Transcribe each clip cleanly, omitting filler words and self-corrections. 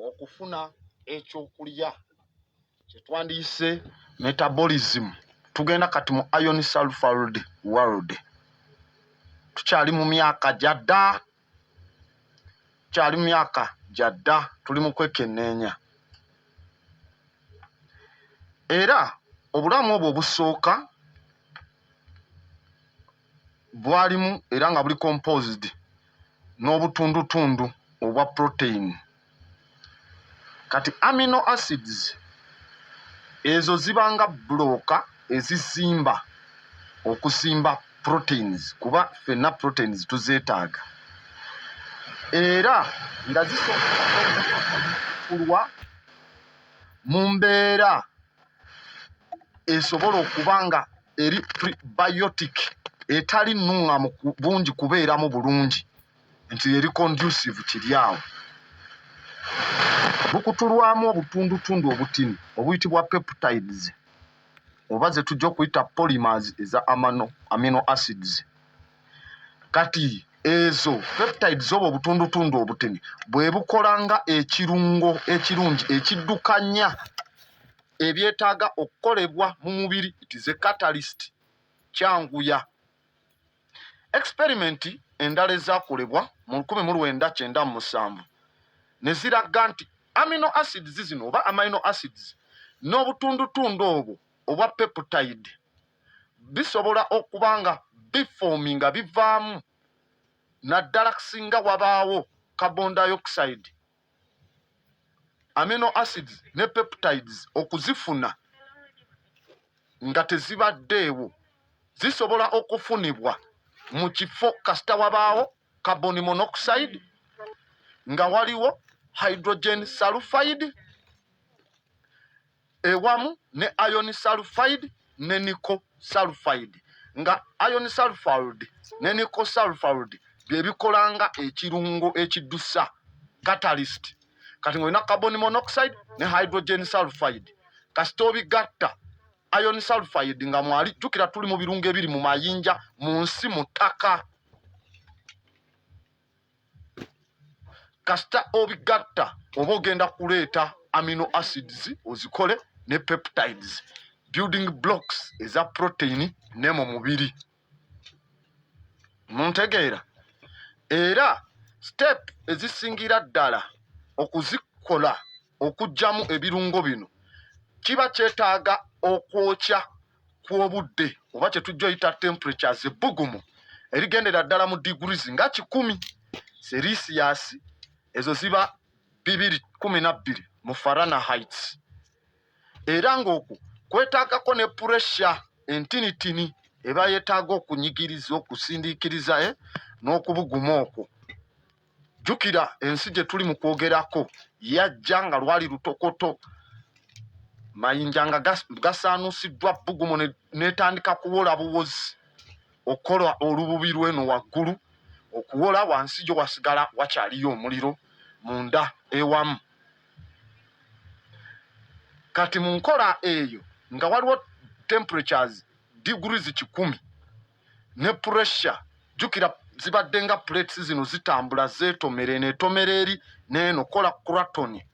okufuna ekyokulya kyetwandiise metabolism. Tugenda kati mu iron sulfide world. Tukyali mu myaka gyadda, tuli mu kwekenneenya. Era obulamu obwo obusooka bwalimu era nga buli composed n'obutundutundu obwa protein. Kati amino acids ezo zibanga bloka ezizimba okusimba proteins, kuba fenna proteins tuzeetaaga, era nga zisobola mu mbeera esobola okuba nga eri prebiotic, etali nnuŋŋamu bungi kubeeramu bulungi, nti eri conducive kiri awo. Bukutulwamu obutundutundu obutini obuyitibwa peptides, oba ze tujja okuyita polymers eza amino acids. Kati ezo peptides oba obutundutundu obutini bwe bukolanga ekirungo ekirungi ekiddukanya ebyetaaga okukolebwa mu mubiri, it is a catalyst, kyanguya. Experiment endala ezaakolebwa mu 1997 ne ziraga nti amino acids zino oba amino acids n'obutundutundu obwo obwa peptide bisobola okuba nga biforminga bivaamu naddala singa wabaawo carbon dioxide. Amino acids ne peptides okuzifuna nga tezibaddeewo zisobola okufunibwa mu kifo kasita wabaawo carbon monoxide, nga waliwo hydrogen sulfide ewamu ne iron sulfide ne nickel sulfide, nga iron sulfide ne nickel sulfide bye bikolanga ekirungo ekiddusa, catalyst. Kati ng'olina carbon monoxide ne hydrogen sulfide, kasita obigatta iron sulfide nga mwali, jjukira tuli mu birungo ebiri mu mayinja, mu nsi, mu ttaka. Kasita obigatta oba ogenda kuleeta amino acids ozikole ne peptides, building blocks eza protein ne mu mubiri. Muntegeera? Era step ezisingira ddala okuzikola okuggyamu ebirungo bino kiba kyetaaga okwokya kw'obudde oba kye tujja oyita temperatures ebbugumu erigendera ddala mu degrees nga 100 Celsius, ezo ziba 212 mu Fahrenheit. Era ng'okwo kwetaagako ne pressure entinitini eba yeetaaga okunyigiriza, okusindiikiriza n'okubuguma okwo. Jjukira ensi gye tuli mu kwogerako yajja nga lwali lutokoto, mayinja nga gasaanuusiddwa bbugumu n'etandika kuwola buwozi, okukola olububi lw'eno waggulu, okuwola wansi gyo wasigala wakyaliyo omuliro munda ewamu. Kati mu nkola eyo nga waliwo temperatures degrees 100 ne pressure, jjukira zibadde nga plates zino zitambula zeetomere, neetomera eri n'eno kola cratoni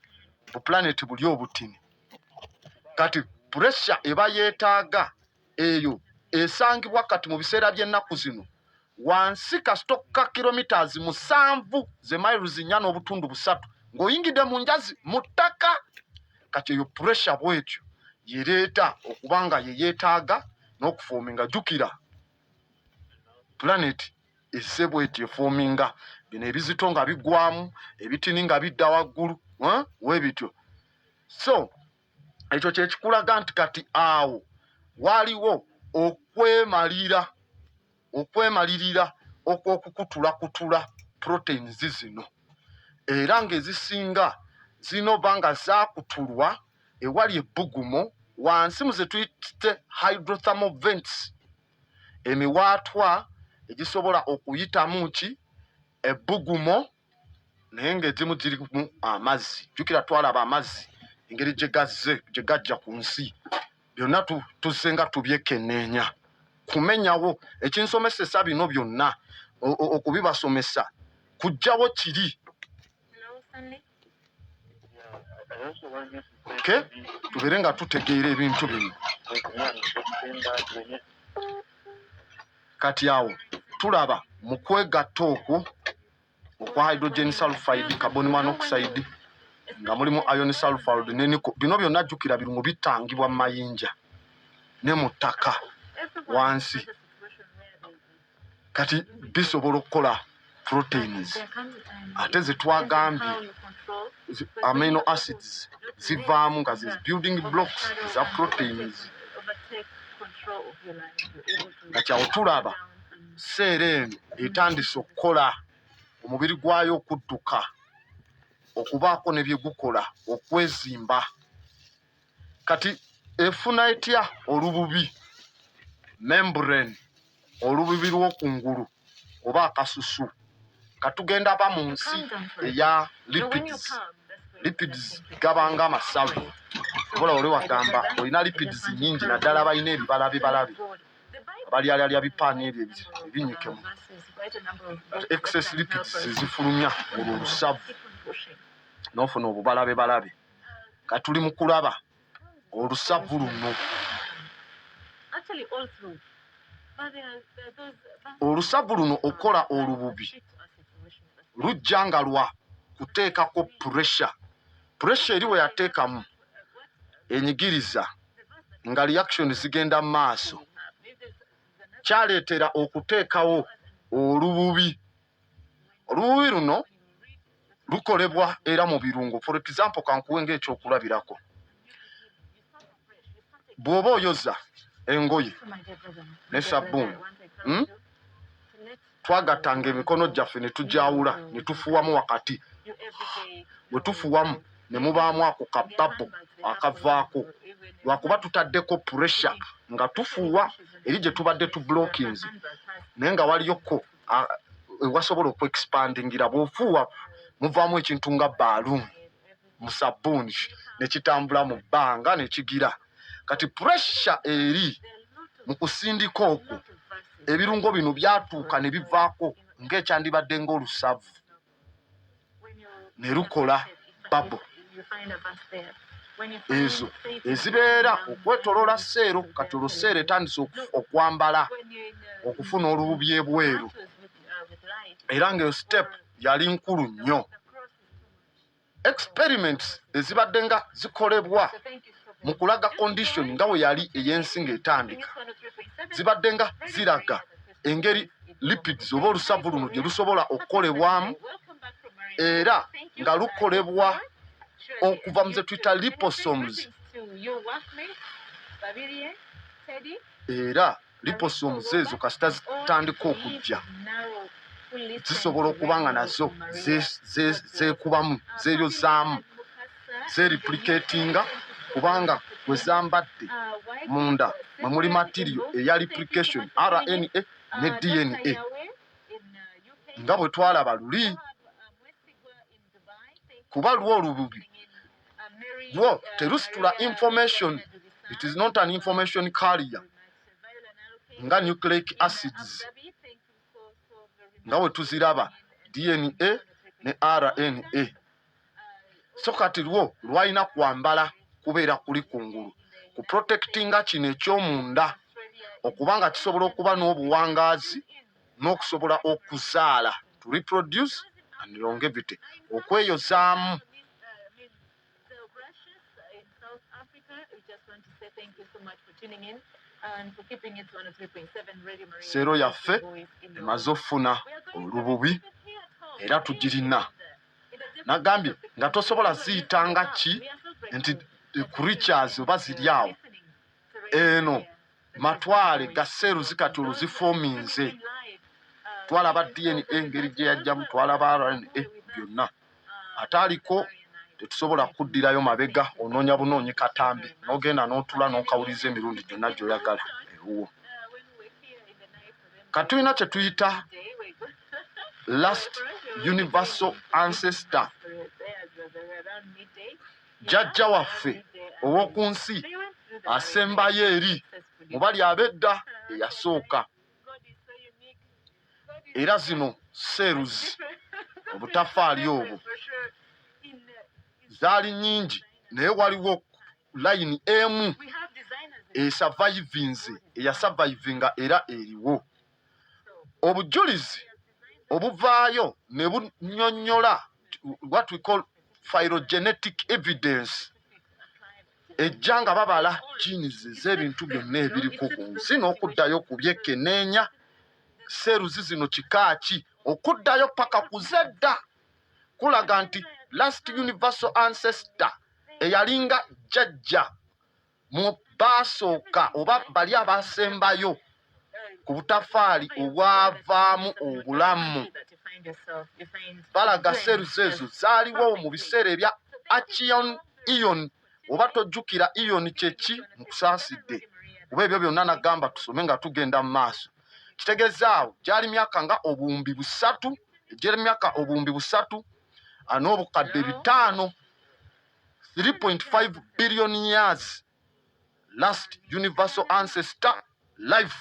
bu planet buli obutini. Kati pressure eba yeetaaga eyo esangibwa kati mu biseera by'ennaku zino wansi kasitoka kilometers 7 ze miles 4.3 ng'oyingidde mu njazi mu ttaka. Kati eyo pressure bwetyo yereeta okuba nga ye yeetaaga n'okufoominga. Jjukira planet esse bwetyo efoominga bino ebizito nga bigwamu, ebitini nga bidda waggulu webityo. So ekyo kyekikulaga nti kati awo waliwo okwemalirira okw'okukutulakutula proteins zino, era ng'ezisinga zinoba nga zaakutulwa ewali ebbugumo wansi mu ze tuyite hydrothermal vents, emiwaatwa egisobola okuyitamu ki ebbugumo, naye ng'ezimu zirimu amazzi. Jjukira twalaba amazzi engeri gye gajja ku nsi, byonna tuzze nga tubyekenneenya kumenyawo. Ekinsomesesa bino byonna okubibasomesa kuggyawo kiri Okay? Tubeere nga tutegeera ebintu bino. Kati awo tulaba mu kwegatta okwo okwa hydrogen sulfide, carbon monoxide, nga mulimu iron sulfide ne nickel. Bino byonna jjukira birungo bitangibwa mu mayinja ne mu ttaka wansi. Kati bisobola okukola proteins ate zetwagambye amino acids zivaamu nga ze building blocks za proteins. Kati awo tulaba seera eno etandise okukola, omubiri gwayo okudduka, okubaako ne bye gukola, okwezimba. Kati efuna etya olububi, membrane, olububi lw'okungulu oba akasusu. Katugenda ba mu nsi eya lipids. Lipids gabanga amasavu. Obola oli wagamba olina lipids nyingi naddala balina ebibalabe abalyalya bipaani ebyo ebinyikemu. Excess lipids zifulumya olwo olusavu n'ofuna obubalabe. Katuli mu kulaba olusavu luno. Olusavu luno okola olububi lujja nga lwa kuteekako pressure. Pressure eri we yateekamu enyigiriza nga reaction zigenda mu maaso, kyaleetera okuteekawo olububi. Olububi luno lukolebwa era mu birungo. For example, kankuwe ng'ekyokulabirako. Bw'oba oyoza engoye ne sabbuuni, twagattanga emikono gyaffe ne tujawula ne tufuwamu wakati. Bwe tufuwamu ne mubaamu ako kababo akavaako lwakuba tutaddeko pressure nga tufuuwa eri gye tubadde tublokings, naye nga waliyoko ewasobola okuexpandingira. Bw'ofuuwa muvaamu ekintu nga balloon mu sabbuuni ne kitambula mu bbanga ne kigira. Kati pressure eri mu kusindika okwo ebirungo bino byatuuka ne bivaako ng'ekyandibadde ng'olusavu ne lukola babo. Ezo ezibeera okwetoloola seero. Kati olwo seero etandise okwambala okufuna olububi ebweru, era ng'eyo step yali nkulu nnyo. Experiments ezibadde nga zikolebwa mu kulaga condition nga we yali ey'ensi ng'etandika zibadde nga ziraga engeri lipids oba olusavu luno gye lusobola okukolebwamu, era nga lukolebwa okuva mu ze tuyita liposomes. Era liposomes ezo kasita zitandika okujja zisobola okuba nga nazo zeekubamu, zeeyozaamu, zereplicatinga, kubanga bwe zambadde munda mwe muli material eya replication, RNA ne DNA. Nga bwe twalaba luli, kuba lwo olububi lwo terusitula information. It is not an information carrier nga nucleic acids nga bwe tuziraba DNA ne RNA. So kati lwo lwalina kwambala kubeera kuli kungulu ku protectinga kino eky'omunda okubanga kisobola okuba n'obuwangaazi n'okusobola okuzaala, to reproduce and longevity, okweyozaamu. Seero yaffe emaze ofuna olububi era tugirina. Nagambye nga tosobola ziyitanga ki nti creatures oba ziri awo. Eno matwale ga seero zikati oluzifominze. Twalaba DNA engeri gye yajjamu, twalaba RNA, byonna. Ataaliko tetusobola kuddirayo mabega, onoonya bunoonyi katambi n'ogenda n'otula n'okawuliza emirundi gyonna gy'oyagala ewuwo. Katulina kye tuyita last universal ancestor, jjajja waffe ow'oku nsi asembayo eri mu bali ab'edda eyasooka. Era zino cells obutafaali obwo zaali nnyingi naye waliwo line emu eyasurvivinga era eriwo. Obujulizi obuvaayo ne bunnyonnyola what we call phylogenetic evidence ejja nga babala genes z'ebintu byonna ebiriko ku nsi n'okuddayo ku byekenneenya seeruzi zino kika ki okuddayo paka kuzedda kulaga nti last universal ancestor eyalinga jjajja mu baasooka oba bali abaasembayo ku butafaali obwavaamu obulamu balaga seeruzi ezo zaaliwo mu biseera ebya Archean Ion oba tojjukira Ion kyeki mu kusaasidde oba ebyo byonna nagamba tusome nga tugenda mu maaso. Kitegeeza awo gyali myaka nga obuwumbi busatu egyeri myaka obuwumbi busatu n'obukadde 5 3.5 billion years last universal ancestor life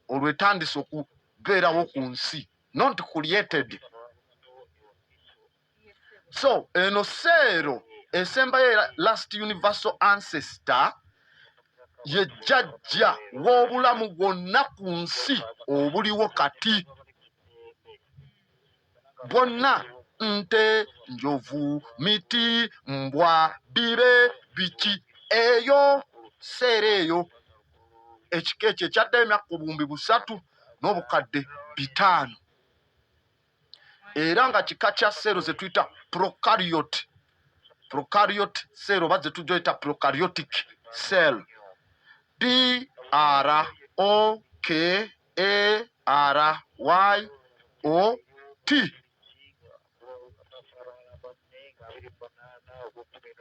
olwetandise okubeerawo ku nsi not created. So eno seero esembayo last universal ancestor ye jjajja w'obulamu bwonna ku nsi obuliwo kati bwonna nte njovu miti mbwa bibe biki eyo seera eyo ekika ekyo ekyaddayo emyaka obuwumbi busatu n'obukadde 5 era nga kika kya seero ze tuyita prokaryote cell oba ze tujoyita prokaryotic cell PROKARYOT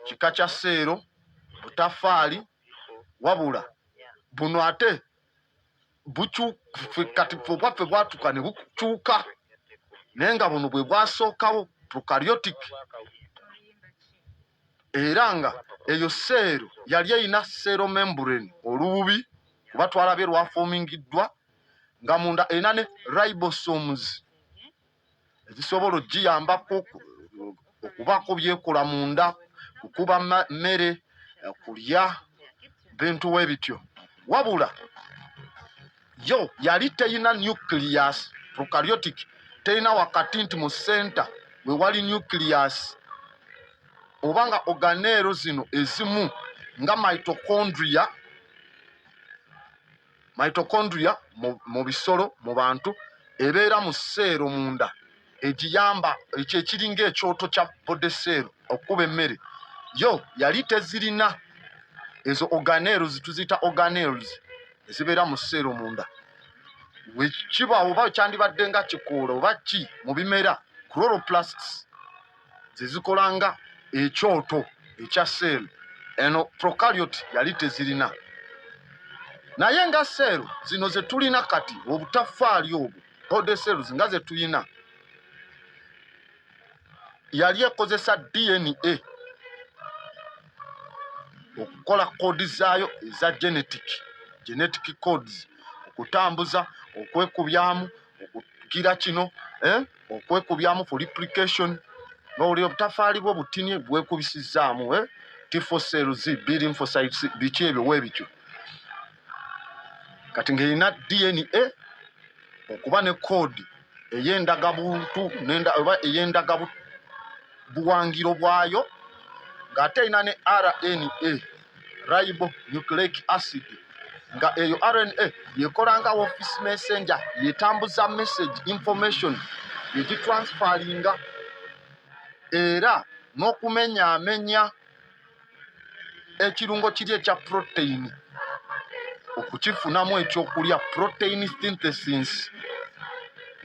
kika kya seero butafaali wabula buno ate kati bwaffe bwatuka ne bukyuka naye nga buno bwe bwasookawo prokaryotic era nga eyo seero yali erina seero membrane olububi kuba twalabye lwafomingiddwa nga munda erina ne ribosomes ezisobola ogiyambako okubaako byekola munda kukuba mmere kulya bintu webityo wabula yo yali teyina nucleus prokaryotic teyina wakati nti mu center we wali nucleus oba nga organelo zino ezimu nga mitochondria mu bisolo mu bantu ebeera mu seero munda egiyamba ekyo ekiringa ekyoto kya body cell okuba emmere yo yali tezirina ezo organelles tuzita organelles ezibeera mu seero munda wekiba oba kyandibadde nga kikoola oba ki mu bimera chloroplasts zezikolanga ekyoto ekya seero eno prokaryote yali tezirina naye nga seero zino ze tulina kati obutafaali obwo body cells nga ze tulina yali ekozesa DNA okukola koodi zaayo eza genetic codes okutambuza okwekubyamu okugira kino okwekubyamu for replication n'oli obutafaali bwo butini bwekubisizaamu T4 cells B lymphocytes biki ebyo weebityo kati ng'erina DNA okuba ne koodi ey'endagabuntu oba ey'endaga buwangiro bwayo ng'ate erina ne RNA ribonucleic acid nga eyo RNA yekolanga office messenger yetambuza message information yegitransferinga era n'okumenyaamenya ekirungo kiri ekya protein okukifunamu ekyokulya protein synthesis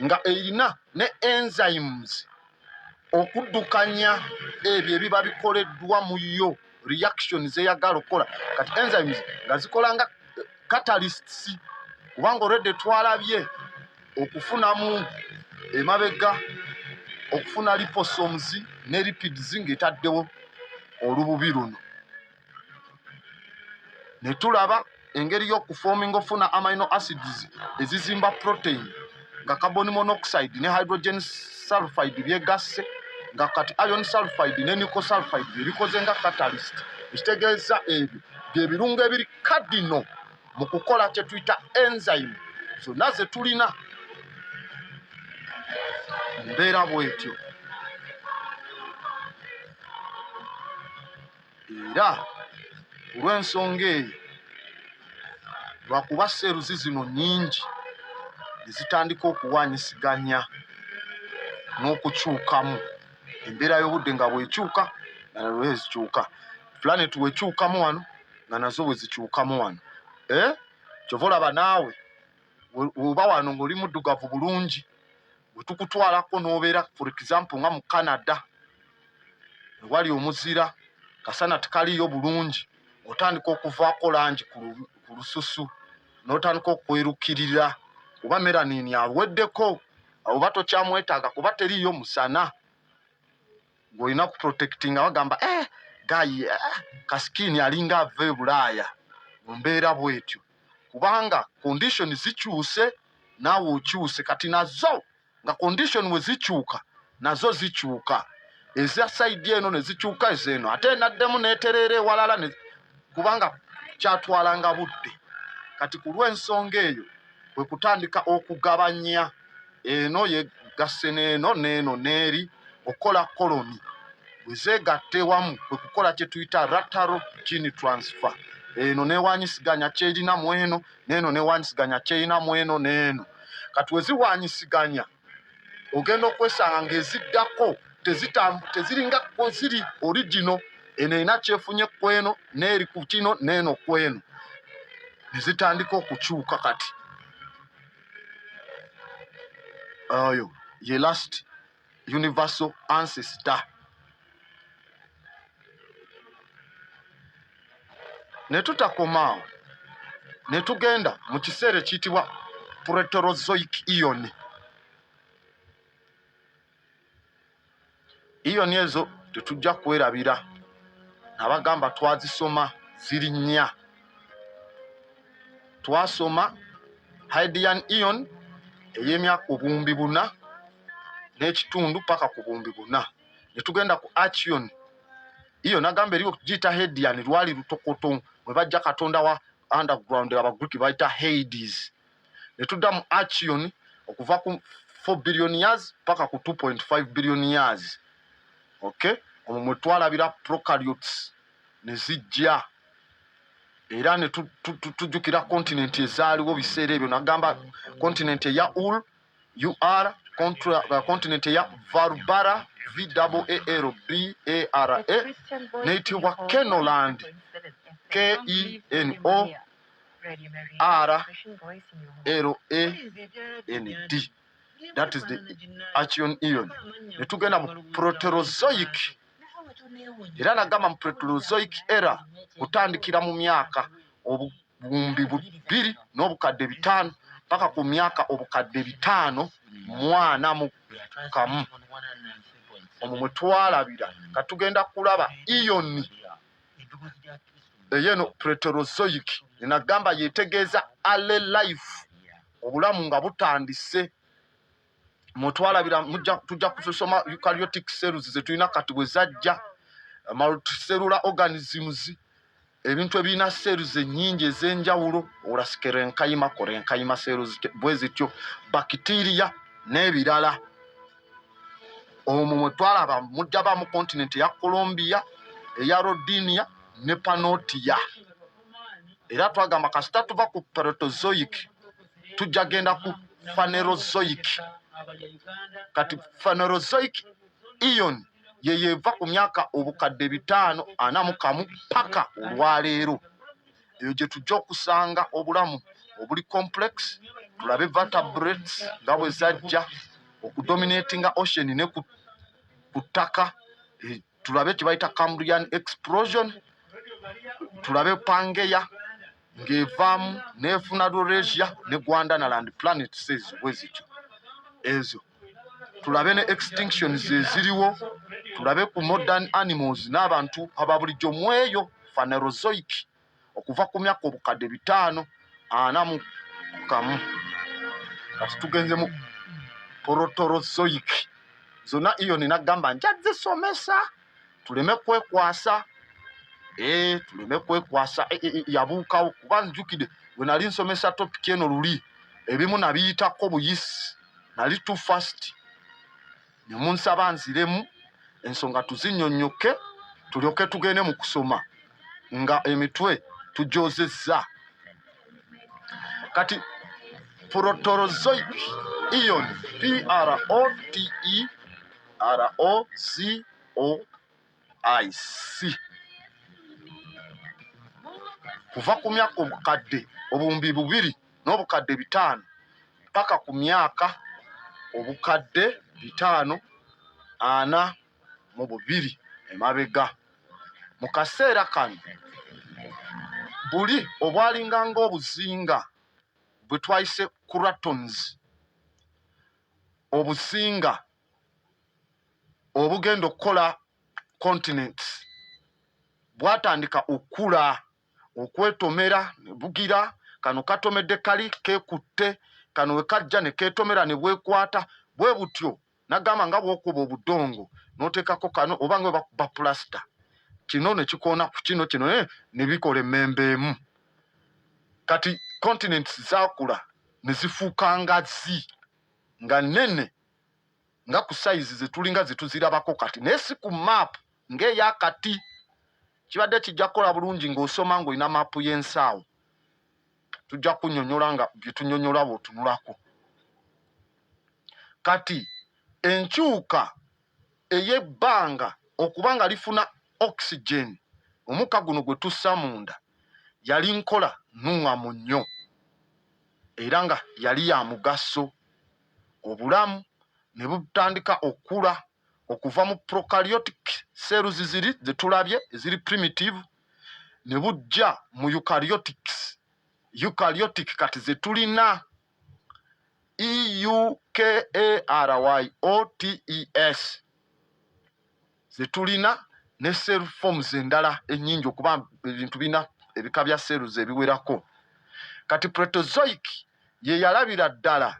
nga erina ne enzymes okuddukanya ebyo ebiba bikoleddwa mu yo reaction zeyagala okukola kati enzymes nga zikolanga catalysts kubanga olwedde twalabye okufunamu emabega okufuna liposomes ne lipids ng'etaddewo olububi luno ne tulaba engeri y'okufoominga ofuna amino acids ezizimba protein nga carbon monoxide ne hydrogen sulfide byegasse nga kati iron sulfide ne nickel sulfide bye bikoze nga catalyst ekitegeeza ebyo bye birungo ebiri kadino mu kukola kye tuyita enzyme zonna ze tulina. Mbeera bwetyo era olw'ensonga eyo lwakuba seeruzi zino nnyingi nezitandika okuwanyisiganya n'okukyukamu. Embeera y'obudde nga bw'ekyuka nga nazo zikyuka, planet bw'ekyukamu wano nga nazo bwe zikyukamu wano. Kyova olaba naawe oba wano ng'oli muddugavu bulungi, bwe tukutwalako n'obeera for example nga mu Canada ewali omuzira, kasana tekaliyo bulungi, otandika okuvaako langi ku lususu n'otandika okwerukirira, oba melanin aweddeko, oba tokyamwetaaga kuba teriyo musana ng'olina ku protectinga bagamba gayi kasikini alinga ava e Bulaaya. Mu mbeera bwetyo kubanga condition zikyuse naawe okyuse, kati nazo nga condition we zikyuka nazo zikyuka, eza saidi eno ne zikyuka ezeeno ate naddemu neetereera ewalala kubanga kyatwalanga budde. Kati ku lw'ensonga eyo kwe kutandika okugabanya eno yegasse n'eno n'eno n'eri okola koloni, bwe zeegatte wamu kwe kukola kye tuyita lateral gene transfer. Eno neewanyisiganya kyerina mu eno n'eno neewanyisiganya kyerina mu eno n'eno. Kati we ziwanyisiganya ogenda okwesanga ng'eziddako teziringa ko ziri original. Eno erina kyefunye ku eno n'eri ku kino n'eno ku eno, ne zitandika okukyuka. Kati oyo ye last universal ancestor. Ne tutakomaawo ne tugenda mu kiseera ekiyitibwa Proterozoic Eon. Eon ezo tetujja kwerabira, abagamba twazisoma ziri nnya. Twasoma Hadean Eon ey'emyaka obuwumbi 4 n'ekitundu paka ku buwumbi 4. Ne tugenda ku Archean Eon, agamba eriwo giyita Hadean lwali lutokoto mwe bajja katonda wa underground abagiriki bayita Hades. Ne tudda mu Archean okuva ku 4 billion years paka ku 2.5 billion years. Okay, omwo mwe twalabira prokaryotes ne zijja, era ne tujjukira continent ezaaliwo biseera ebyo. Nagamba continent eya Ur, continent eya Varbara, VAALBARA, n'eyitibwa Kenoland, KENORLAND. That is the Archean Eon. Ne tugenda mu Proterozoic, era nagamba mu Proterozoic era kutandikira mu myaka obuwumbi 2 n'obukadde 5 paka ku myaka obukadde 541. Omwo mwe twalabira katugenda kulaba Eon eyeno Proterozoic. Nagamba yetegeeza early life, obulamu nga butandise. Mutwalabira tujja kusoma eukaryotic cells ze tulina kati bwe zajja, multicellular organisms, ebintu ebirina cells ennyingi ez'enjawulo, olasikerenkayima, korenkayima cells bwe zityo, bacteria n'ebirala. Omwo mwe twalaba mujja ba mu continent ya Colombia, eya Rodinia ne Panotia. Era twagamba kasita tuva ku Proterozoic tujja genda ku Phanerozoic. Kati Phanerozoic Eon yeyeeva ku myaka obukadde 541 paka olwaleero. Eyo gye tujja okusanga obulamu obuli complex. Tulabe vertebrates nga bwe zajja okudominatinga ocean ne ku ttaka. Tulabe kye bayita Cambrian explosion. Tulabe Pangea ng'evaamu n'efuna Laurasia ne Gondwanaland planet says bwe zityo ezo. Tulabe ne extinctions eziriwo. Tulabe ku modern animals n'abantu ababulijjo mu eyo Phanerozoic okuva ku myaka obukadde 541. Kati tugenze mu Proterozoic. Zonna Eon nagamba nja zisomesa tuleme kwekwasa tuleme kwekwasa yabuukawo kuba nzijukidde bwe nali nsomesa topic eno luli ebimu nabiyitako buyisi nali too fast ne munsaba nziremu ensonga tuzinnyonnyoke tulyoke tugende mu kusoma nga emitwe tujozezza kati proterozoic ion PROTEROZOIC kuva ku myaka obukadde obuwumbi 2 n'obukadde 5 paka ku myaka obukadde 542 emabega mu kaseera kano buli obwalinga ng'obuzinga bwe twayise cratons obuzinga obugenda okukola continents bwatandika okula okwetomera ne bugira kano katomedde kali kekutte kano we kajja ne ketomera ne bwekwata bwe butyo nagamba nga bw'okuba obudongo n'oteekako kano oba nga bakuba plasta kino ne kikoona ku kino ne bikola emmembe emu kati continents zaakula ne zifuuka ngazi nga nnene nga ku sayizi zetulinga zetuzirabako kati naye si ku maapu ng'eyakati kibadde kijja kukola bulungi ng'osoma ng'olina maapu y'ensaawo tujja kunnyonnyola nga bye tunnyonnyola bw'otunulako kati enkyuka ey'ebbanga okuba nga lifuna oxygen omukka guno gwe tussa munda yali nkola nnuŋŋamu nnyo era nga yali ya mugaso obulamu ne butandika okula okuva mu prokaryotic cells ziri zetulabye eziri primitive ne bujja mu eukaryotic kati zetulina EUKARYOTES zetulina ne cell forms endala ennyingi okuba ebintu bina ebika bya cells ebiwerako kati proterozoic ye yalabira ddala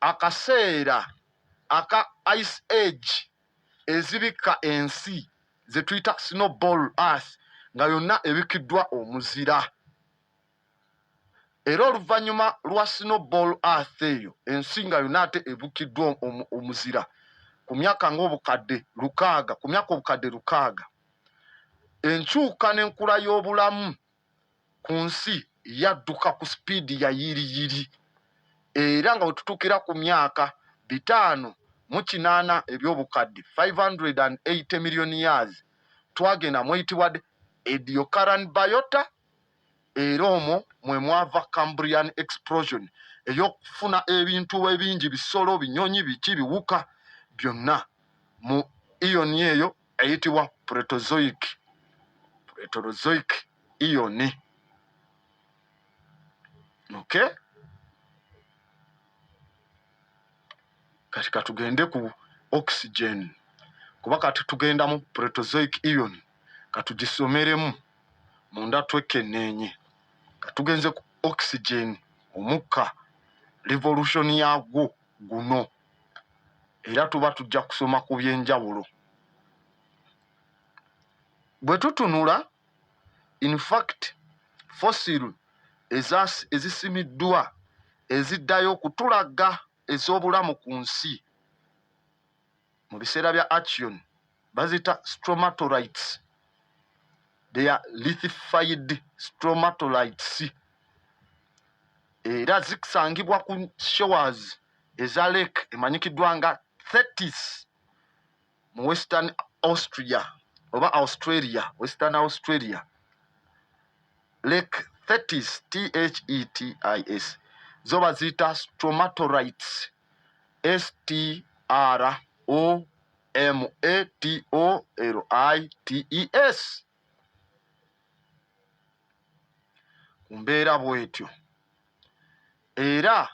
akaseera aka ice age ezibika ensi zetuyita snowball earth nga yonna ebikiddwa omuzira era oluvannyuma lwa snowball earth eyo ensi nga yonna ate ebukiddwa omuzira ku myaka ng'obukadde 600 enkyuka n'enkula y'obulamu ku nsi yadduka ku sipiidi ya yiriyiri era nga wetutuukira ku myaka 580 ebyobukadde 580 million years twagenda mweyitibwa Ediacaran biota era omwo mwe mwava Cambrian explosion ey'okufuna ebintu ebingi bisolo binyonyi biki biwuka byonna mu ioni eyo eyitibwa proterozoic ioni okay kati katugende ku oxygen kuba kati tugenda mu proterozoic ion katugisomeremu munda twekeneenye katugenze ku oxygen omukka revolution yagwo guno era tuba tujja kusoma ku byenjawulo bwe tutunula in fact fossil ezisimiddwa eziddayo okutulaga ez'obulamu ku nsi mu biseera bya Archean bazita stromatolites they are lithified stromatolites era zisangibwa ku shores eza lake emanyikiddwa nga Thetis mu Western Australia oba Western Australia lake Thetis THETIS zo baziyita stromatolites STROMATOLITES kumbeera bwetyo era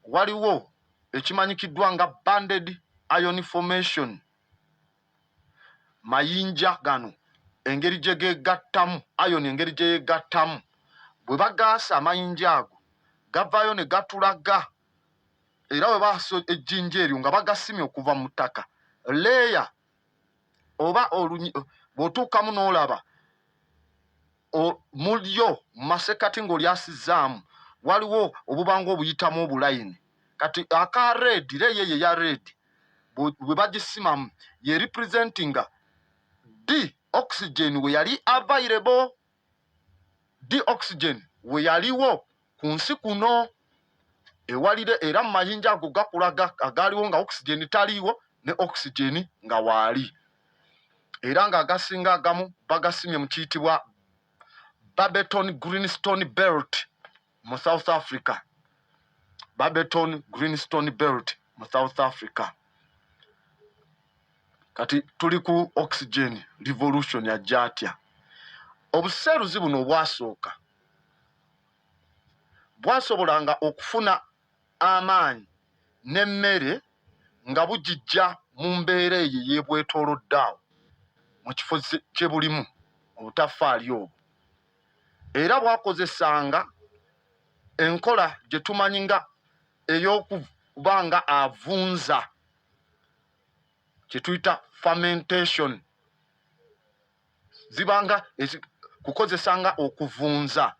waliwo ekimanyikiddwa nga banded ion formation mayinja gano engeri gye geegattamu ion engeri gye yeegattamu bwe bagaasa amayinja ago gavaayo ne gatulaga era bwe baaso ejjinja eryo nga bagasimye okuva mu ttaka leeya oba bw'otuukamu n'olaba mulyo masekati ng'olyasizaamu waliwo obubanga obuyitamu obulayini kati aka red leyeye ya red bwe bagisimamu ye representinga d oxygen we yali available d oxygen we yaliwo ku nsi kuno ewalire era mu mayinja ago gakulaga agaaliwo nga oxygen taliiwo ne oxygen nga waali era ng'agasinga agamu bagasimye mu kiyitibwa Barberton Greenstone Belt mu South Africa. Barberton Greenstone Belt mu South Africa. Kati tuli ku oxygen revolution ya jatya. Obuseruzi buno obwasooka bwasobolanga okufuna amaanyi n'emmere nga bugijja mu mbeera eyo yeebwetooloddeawo mu kifo kye bulimu obutafaali obwo. Era bwakozesanga enkola gye tumanyi nga ey'okuba nga avunza kye tuyita fermentation. Zibanga kukozesanga okuvunza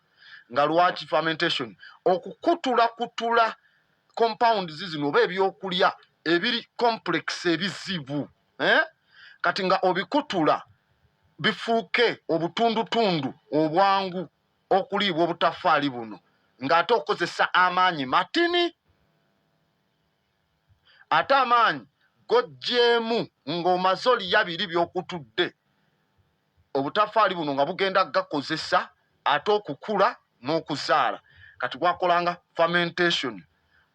nga lwaki fermentation okukutula compound zino oba ebyokulya ebiri complex ebizibu kati nga obikutula bifuuke obutundutundu obwangu okuliibwa obutafaali buno ng'ate okozesa amaanyi matini ate amaanyi gojjeemu ng'omaze oliya biri by'okutudde obutafaali buno nga bugenda gakozesa ate okukula n'okuzaala. Kati bwakolanga fermentation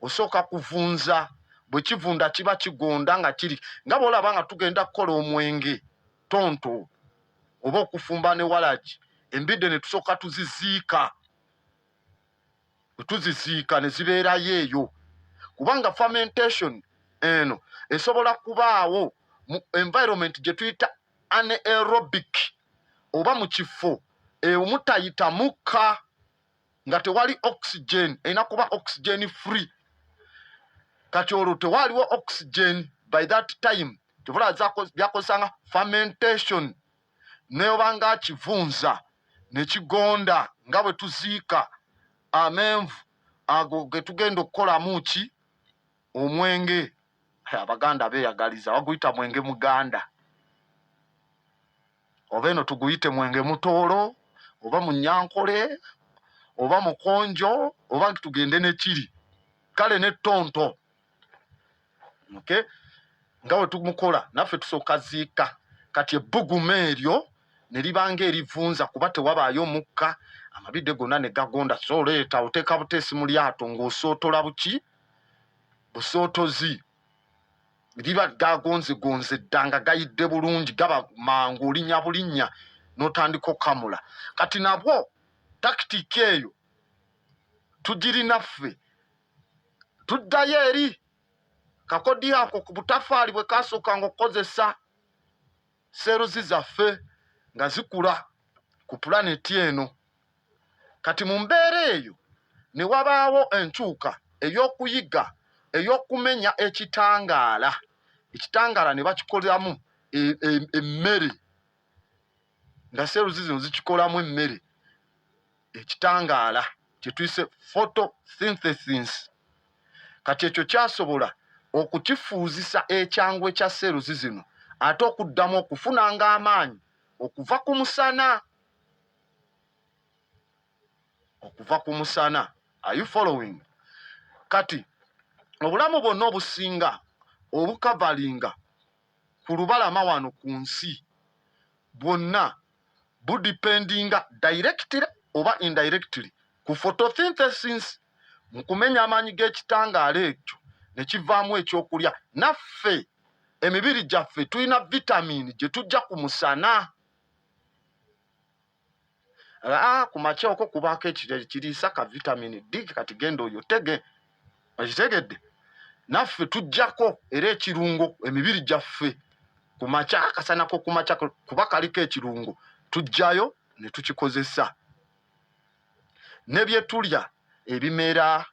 osooka kuvunza bwe kivunda kiba kigonda nga kiri nga bw'olaba nga tugenda kukola omwenge tonto oba okufumba ne walagi embidde ne tusooka tuziziika ne zibeerayo eyo kubanga fermentation eno esobola kubaawo mu environment gye tuyita anaerobic oba mu kifo omutayita mukka nga tewali oxygen erina kuba oxygen free. Kati olwo tewaliwo oxygen by that time tebula byakozesanga fermentation neobanga kivunza nekigonda nga bwe tuziika amenvu ago ge tugenda okukolamu ki omwenge. Abaganda beeyagaliza baguyita mwenge muganda oba eno tuguyite mwenge mutoolo oba munyankole oba mukonjo oba tugende nekiri kale ne tonto. Okay? Nga bwe tumukola naffe tusooka ziika kati ebbugumu eryo ne libanga erivunza kuba tewabaayo mukka amabidde gonna ne gagonda so oleeta oteeka buteesi mu lyato ng'osootola busootozi liba gagonzegonze ddanga gayidde bulungi gaba mangu olinnya bulinnya n'otandika okamula. Kati nabwo takitiika eyo tugirinaffe tuddayo eri kakodi ako ku butafaali bwe kasookanga okukozesa seeruzi zaffe nga zikula ku pulaneti eno. Kati mu mbeera eyo ne wabaawo enkyuka ey'okuyiga ey'okumenya ekitangaala. Ekitangaala ne bakikolamu emmere nga seeruzi zino zikikolamu emmere. Ekitangaala kye tuyise photosynthesis. Kati ekyo kyasobola okukifuuzisa ekyangu ekya seeruzi zino ate okuddamu okufunanga amaanyi okuva ku musana. Are you following? Kati obulamu bwonna obusinga obukavalinga ku lubalama wano ku nsi bwonna budipendinga directly oba indirectly ku photosynthesis mu kumenya amaanyi g'ekitangaala ekyo ne kivaamu ekyokulya. Naffe emibiri gyaffe tulina vitamini gye tujja ku musana. Ku makya okwo kubaako ekiriisa ka vitamini D kati genda oyo okitegedde. Naffe tujjako era ekirungo emibiri gyaffe ku makya akasanako ku makya kuba kaliko ekirungo tujjayo ne tukikozesa. Ne bye tulya ebimera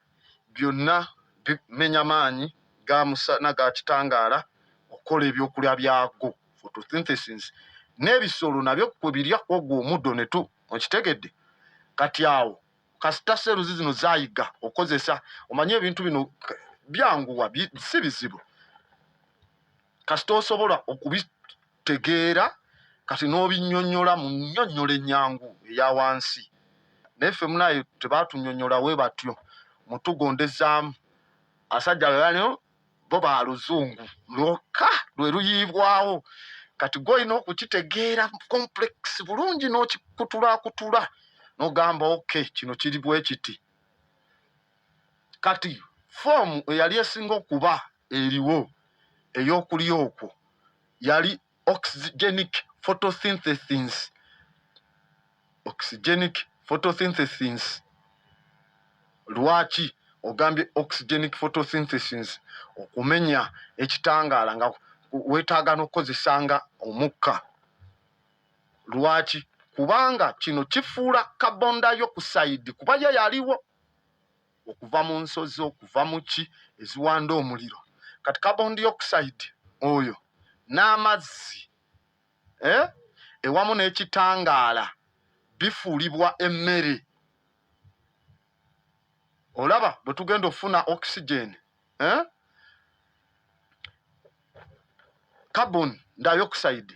byonna bimenya maanyi ga musana ga kitangaala okukola ebyokulya byago photosynthesis. N'ebisolo nabyo kwe birya ogwo omuddo okitegedde kati awo kasita seeruzi zino zayiga okozesa omanye ebintu bino byanguwa si bizibu kasita osobola okubitegeera kati n'obinnyonnyola mu nnyonnyola ennyangu eya wansi naye ffe munaye tebatunnyonnyola we batyo mutugondezaamu asajja bano bo ba luzungu lwokka lwe luyiibwawo kati gw'olina okukitegeera complex bulungi n'okikutulakutula n'ogamba okay kino kiri bwe kiti kati foomu eyali esinga okuba eriwo ey'okuli okwo yali oxygenic photosynthesis lwaki ogambye oxygenic photosynthesis okumenya ekitangaala nga weetaaga n'okozesanga omukka lwaki kubanga kino kifuula carbon dioxide kuba ye yaliwo okuva mu nsozi okuva mu ki eziwanda omuliro kati carbon dioxide oyo n'amazzi ewamu n'ekitangaala bifuulibwa emmere olaba bwe tugenda okufuna oxygen carbon dioxide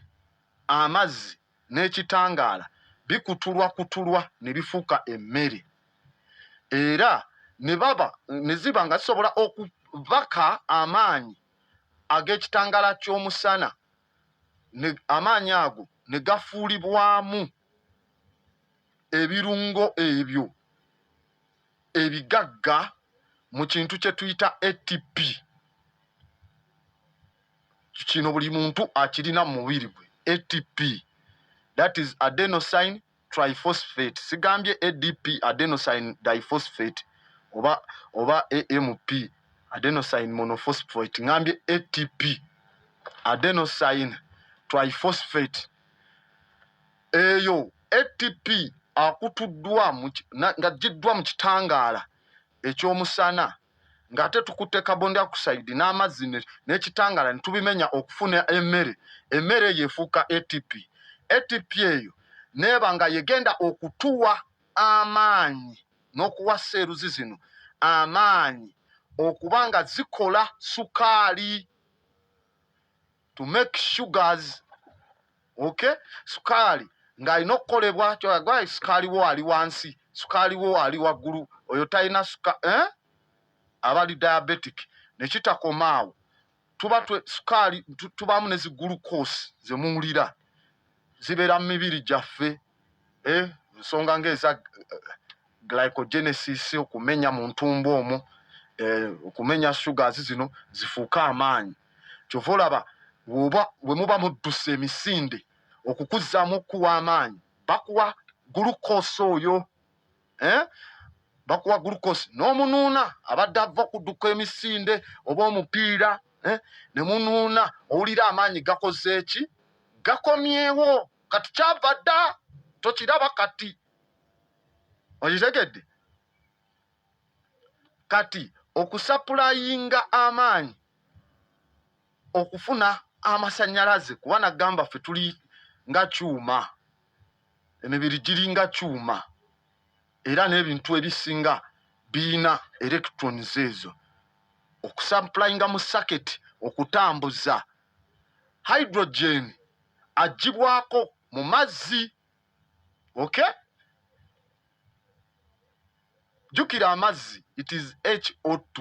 amazzi n'ekitangaala bikutulwa ne bifuuka emmere era ne ziba nga zisobola okubaka amaanyi ag'ekitangaala ky'omusana amaanyi ago ne gafuulibwamu ebirungo ebyo ebigagga mu kintu kye tuyita ATP kino buli muntu akirina mu mubiri gwe ATP that is adenosine triphosphate sigambye ADP adenosine diphosphate oba AMP adenosine monophosphate ngambye ATP adenosine triphosphate eyo ATP akutuddwa nga giddwa mu kitangaala eky'omusana ng'ate tukutte carbon dioxide n'amazzi n'ekitangaala ne tubimenya okufuna emmere eyo efuuka ATP eyo neeba nga yegenda okutuwa amaanyi n'okuwa seeruzi zino amaanyi okuba nga zikola sukaali to make sugars okay sukaali ng'alina okukolebwa kyagwayi sukaali wo ali wansi sukaali wo ali waggulu oyo talina abali diabetic ne kitakomaawo sukaali tubaamu ne zigulukosi ze muwulira zibeera mu mibiri gyaffe ensonga ng'eza glycogenesis okumenya mu ntumba omwo okumenya sugars zino zifuuka amaanyi kyova olaba bwe muba mudduse emisinde okukuzzaamu okuwa amaanyi bakuwa gulukosi oyo bakuwa gulukosi n'omunuuna abadde ava okudduka emisinde oba omupiira ne munuuna owulira amaanyi gakoze eki gakomyewo kati kyava dda tokiraba kati okitegedde kati okusapulayinga amaanyi okufuna amasannyalaze kuba nagamba ffe tuli nga kyuma emibiri giri nga kyuma era n'ebintu ebisinga biina electrons ezo okusapulayinga mu saketi okutambuza hydrogen agibwako mu mazzi okay jukira amazzi it is HO2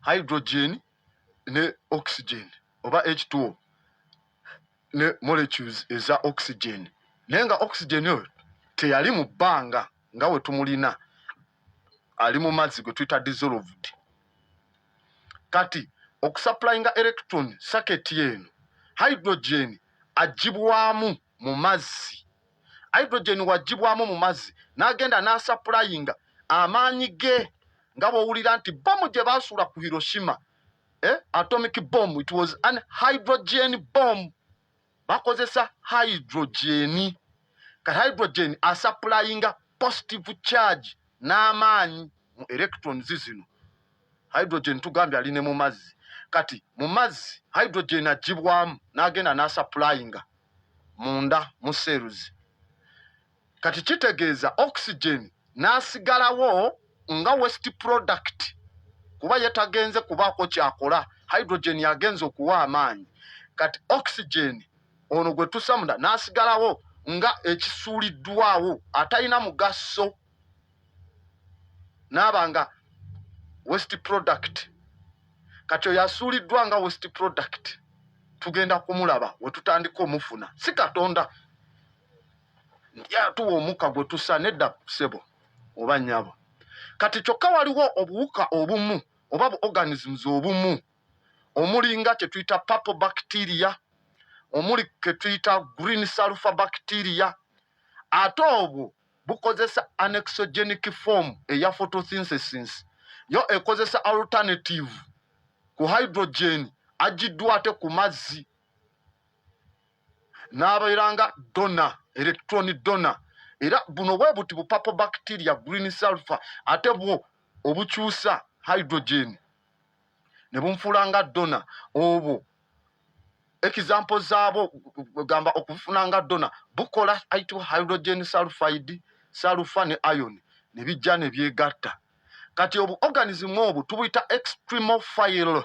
hydrogen ne oxygen oba H2O ne molecules eza oxygen naye nga oxygen oyo teyali mu bbanga nga we tumulina ali mu mazzi gwe tuyita dissolved kati okusupplyinga electron circuit eno hydrogen agibwamu mu mazzi hydrogen wagibwamu mu mazzi n'agenda n'asupplyinga amaanyi ge nga bw'owulira nti bomu gye baasuula ku Hiroshima atomic bomb it was an hydrogen bomb bakozesa hydrogen kati hydrogen asupplyinga positive charge n'amaanyi mu electrons zino hydrogen tugambye aline mu mazzi kati mu mazzi hydrogen agibwamu n'agenda n'asupplyinga munda mu cells kati kitegeeza oxygen n'asigalawo nga waste product kuba yetagenze kubaako kyakola hydrogen yagenze okuwa amaanyi kati oxygen ono gwe tusamunda n'asigalawo nga ekisuuliddwawo atalina mugaso n'abanga waste product kati oyo asuuliddwa nga waste product tugenda kumulaba we tutandika omufuna si Katonda yatuwa omukka gwe tusa nedda ssebo oba nnyabo kati kyokka waliwo obuwuka obumu oba bu organisms obumu omuli nga kye tuyita purple bacteria omuli ke tuyita green sulfur bacteria ate obwo bukozesa anexogenic form eya photosynthesis yo ekozesa alternative ku hydrogen agiddwa ate ku mazzi n'abeeranga donor electron donor era buno bwe buti bu purple bacteria green sulfur ate bwo obukyusa hydrogen ne bumufuulanga donor obwo example zaabo gamba okufunanga donor bukola hydrogen sulfide sulfur ne ion ne bijja ne byegatta kati obu organism obu tubuyita extremophile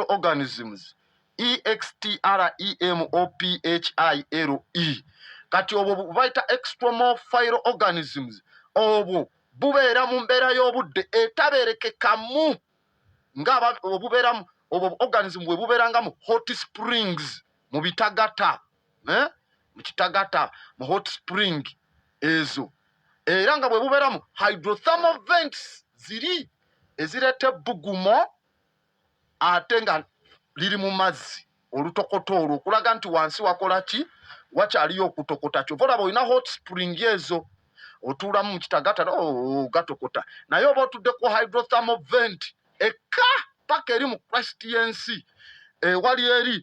organisms extremophile kati obwo bayita extremophile organisms obwo bubeera mu mbeera y'obudde etabeerekekamu nga obubeeramu obwo organism bwe bubeeranga mu hot springs mu bitagata mu kitagata mu hot spring ezo era nga bwe bubeeramu hydrothermal vents ziri ezireeta ebbugumo ate nga liri mu mazzi olutokoto olwo okulaga nti wansi wakola ki wakyaliyo okutokota kyova olaba olina hot spring ezo otuulamu mu kitagata gatokota naye oba otudde ku hydrothermal vent eka paka eri mu Christ yensi ewali eri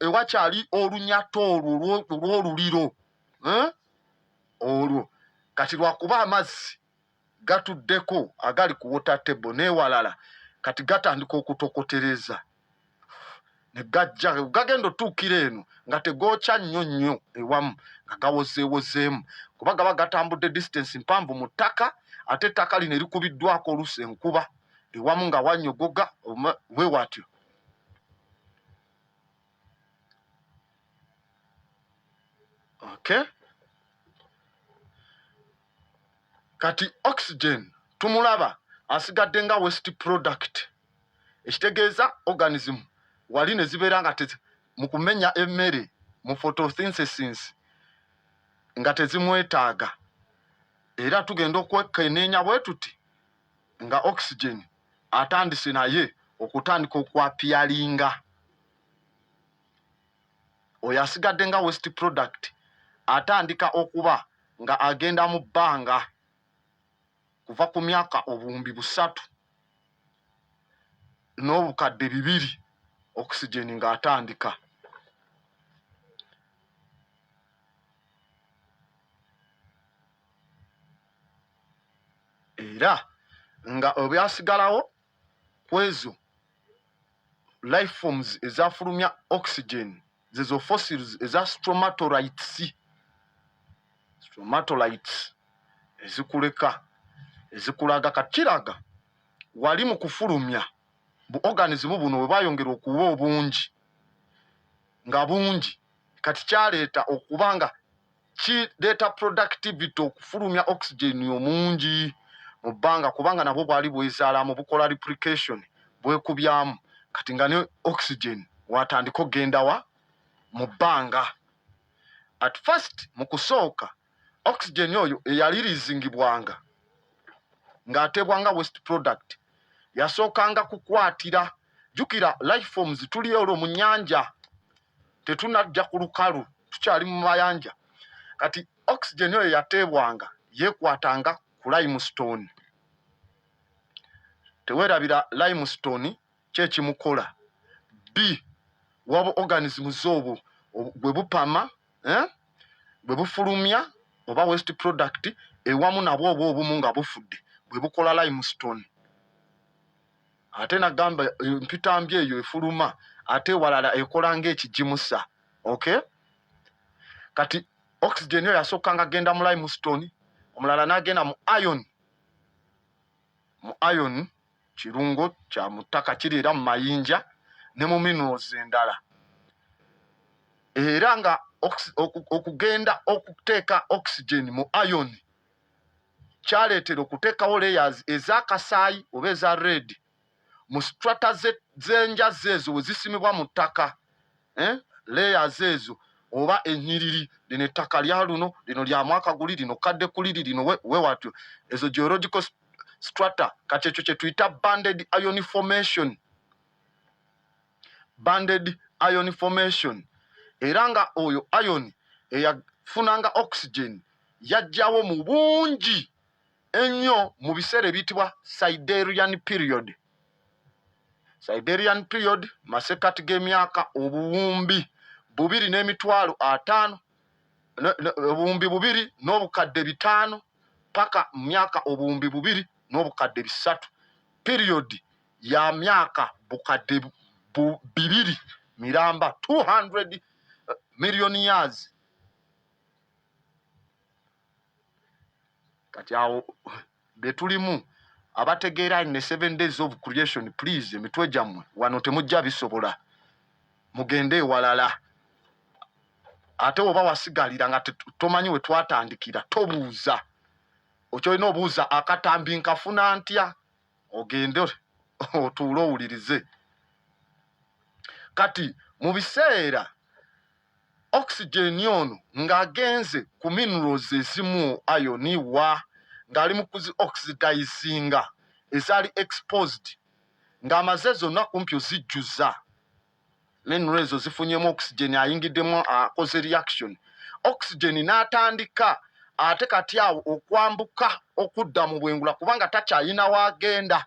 ewakyali olunyato olwo olw'oluliro olwo kati lwakuba amazzi gatuddeko agali ku water table n'ewalala kati gatandika okutokotereza ne gagenda otuukira eno nga tegookya nnyo ewamu nga gawozeewozeemu kuba gaba gatambudde distance mpanvu mu ttaka ate ettaka lino erikubiddwako oluusi enkuba ewamu nga wanyogoga bwe watyo okay. Kati oxygen tumulaba asigadde nga waste product ekitegeeza organism wali ne zibeera nga mu kumenya emmere mu photosynthesis nga tezimwetaaga era tugenda okwekenneenya bwe tuti nga oxygen atandise naye okutandika okwapiyalinga oyo asigadde nga waste product atandika okuba nga agenda mu bbanga kuva ku myaka obuwumbi 3 n'obukadde 2 oxygen nga atandika era nga obyasigalawo kwezo life forms ezafulumya oxygen zezo fossils eza stromatolites ezikuleka ezikulaga kakiraga wali mu kufulumya bu organism buno bwe bayongera okuba obungi nga bungi kati kyaleeta okubanga kireeta productivity okufulumya oxygen omungi mu bbanga kubanga nabwo bwali bwezaalamu bukola replication bwekubyamu kati nga ne oxygen watandika okgendawa mu bbanga at first mu kusooka oxygen oyo eyalirizingibwanga ng'ateebwanga waste product yasookanga kukwatira jjukira life forms tuli olwo mu nnyanja tetunajja ku lukalu tukyali mu mayanja kati oxygen oyo yateebwanga yeekwatanga ku limestone teweerabira limestone kyekimukola waba organisms obwo bwe bupama bwe bufulumya oba waste product ewamu nabwo oba obumu nga bufudde bwe bukola limestone ate nagamba empitambi eyo efuluma ate walala ekola ng'ekijimusa okay. Kati oxygen yo yasooka nga genda mu limestone, omulala n'agenda mu iron. Mu iron kirungo kya mu ttaka kiri era mu mayinja ne mu minerals endala. Era nga okugenda okuteeka oxygen mu iron kyaleetera okuteekawo layers ez'akasaayi oba eza red mu strata z'enjazi ezo we zisimibwa mu ttaka. Layers ezo oba ennyiriri, lino ettaka lya luno, lino lya mwaka guli, lino kadde kuliri, lino we watyo. Ezo geological strata kati ekyo kye tuyita banded iron formation. Banded iron formation. Era nga oyo iron eyafunanga oxygen yajjawo mu bungi ennyo mu biseera ebiyitibwa Silurian period. Silurian period masekati g'emyaka obuwumbi 2,500 obuwumbi 2 n'obukadde 5 paka myaka obuwumbi 2 n'obukadde 3. Period ya myaka bukadde 2 miramba 200 million years. Kati awo betulimu abategeera in the 7 days of creation, please emitwe gyammwe wano temujja bisobola, mugende ewalala. Ate oba wasigalira nga tomanyi we twatandikira tobuuza. Okyolina obuuza akatambi nkafuna ntya, ogende otuule owulirize. Kati mu biseera oxygen ono ng'agenze ku minerals ezimu iron wa ng'ali mu kuzi oxidizinga ezaali exposed ng'amaze zonna kumpi ozijjuza. Mineral ezo zifunyemu oxygen ayingiddemu akoze reaction. Oxygen n'atandika ate kati awo okwambuka okudda mu bwengula kubanga takyayina wagenda.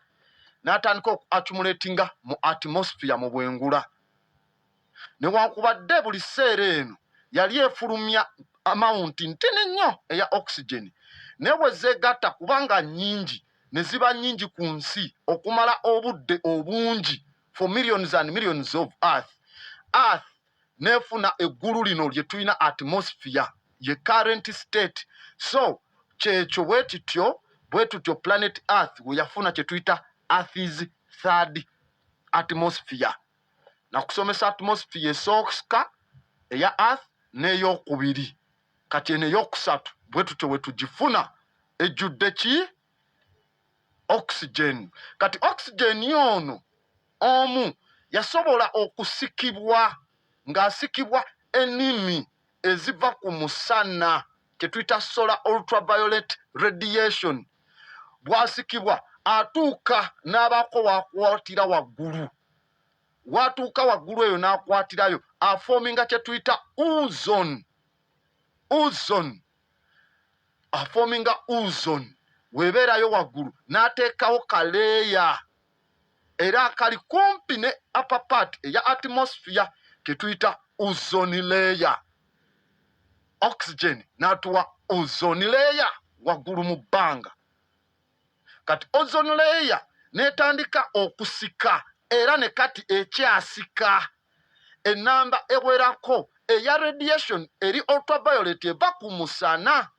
N'atandika accumulatinga mu atmosphere mu bwengula. Newankubadde buli sseera eno yali efulumya amount ntene nnyo eya oxygen, naye bwe zeegatta kubanga nnyingi ne ziba nnyingi ku nsi okumala obudde obungi for millions and millions of earth n'efuna eggulu lino lye tulina atmosphere ye current state. So kyekyo bwe tutyo planet earth we yafuna kye tuyita earth's third atmosphere. Nakusomesa atmosphere esooka eya earth n'eyokubiri, kati eno eyokusatu bwe tutyo we tugifuna ejjudde ki? Oxygen. Kati oxygen yono omu yasobola okusikibwa ng'asikibwa ennimi eziva ku musana kye tuyita solar ultraviolet radiation. Bw'asikibwa atuuka n'abaako wakwatira waggulu. Watuuka waggulu eyo n'akwatirayo afoominga kye tuyita ozone. Afoominga ozone webeerayo waggulu n'ateekawo kaleeya era akali kumpi ne upper part eya atmosphere ke tuyita ozone layer. Oxygen n'atuwa ozone layer waggulu mu bbanga. Kati ozone layer n'etandika okusika era ne kati ekyasika ennamba ewerako eya radiation eri ultraviolet eva ku musana.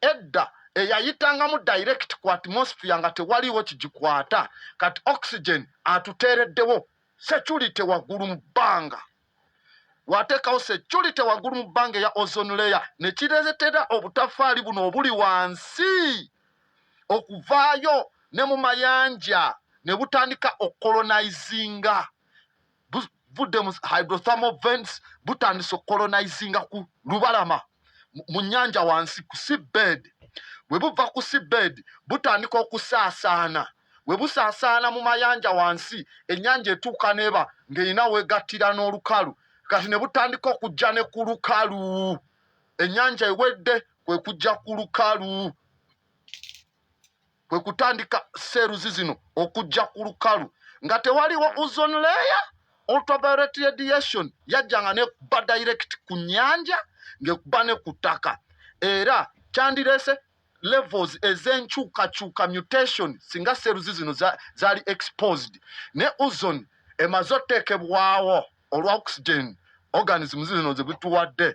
Edda eyayitangamu direct ku atmosphere nga tewaliwo kigikwata. Kati oxygen atuteereddewo security waggulu mu bbanga. Wateekawo security waggulu mu bbanga eya ozone layer ne kireetera obutafaali buno obuli wansi okuvaayo ne mu mayanja ne butandika okolonizinga. Budde mu hydrothermal vents butandise okolonizinga ku lubalama mu nnyanja wansi ku seabed. Bwe buva ku seabed butandika okusaasaana. Bwe busaasaana mu mayanja wansi ennyanja etuuka n'eba ng'erina weegattira n'olukalu. Kati ne butandika okujja ne ku lukalu. Ennyanja ewedde kwe kujja ku lukalu. Kwe kutandika seeruzi zino okujja ku lukalu. Nga tewaliwo ozone layer, ultraviolet radiation yajjanga nekuba direct ku nnyanja ng'ekuba ne ku ttaka. Era kyandireese levels ez'enkyukakyuka mutation singa seeruzi zino zaali exposed. Ne ozone emaze oteekebwawo olwa oxygen organisms zino ze bituwadde.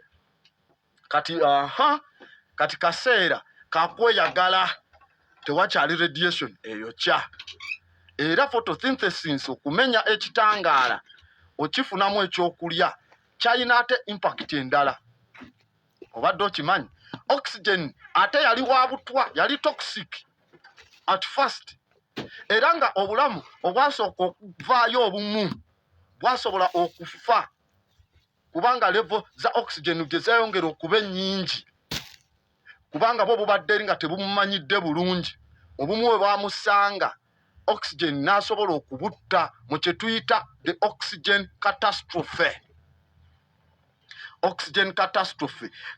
kati kaseera kakweyagala tewakyali radiation eyokya era photosynthesis okumenya ekitangaala okifunamu ekyokulya kyalina ate impact endala obadde okimanyi oxygen ate yali wabutwa yali toxic at first era nga obulamu obwasooka okuvaayo obumu bwasobola okufa kubanga level za oxygen gye zayongera okuba ennyingi kubanga bo bubadde eri nga tebumumanyidde bulungi obumu bwe bwamusanga oxygen n'asobola okubutta mu kye tuyita the oxygen catastrophe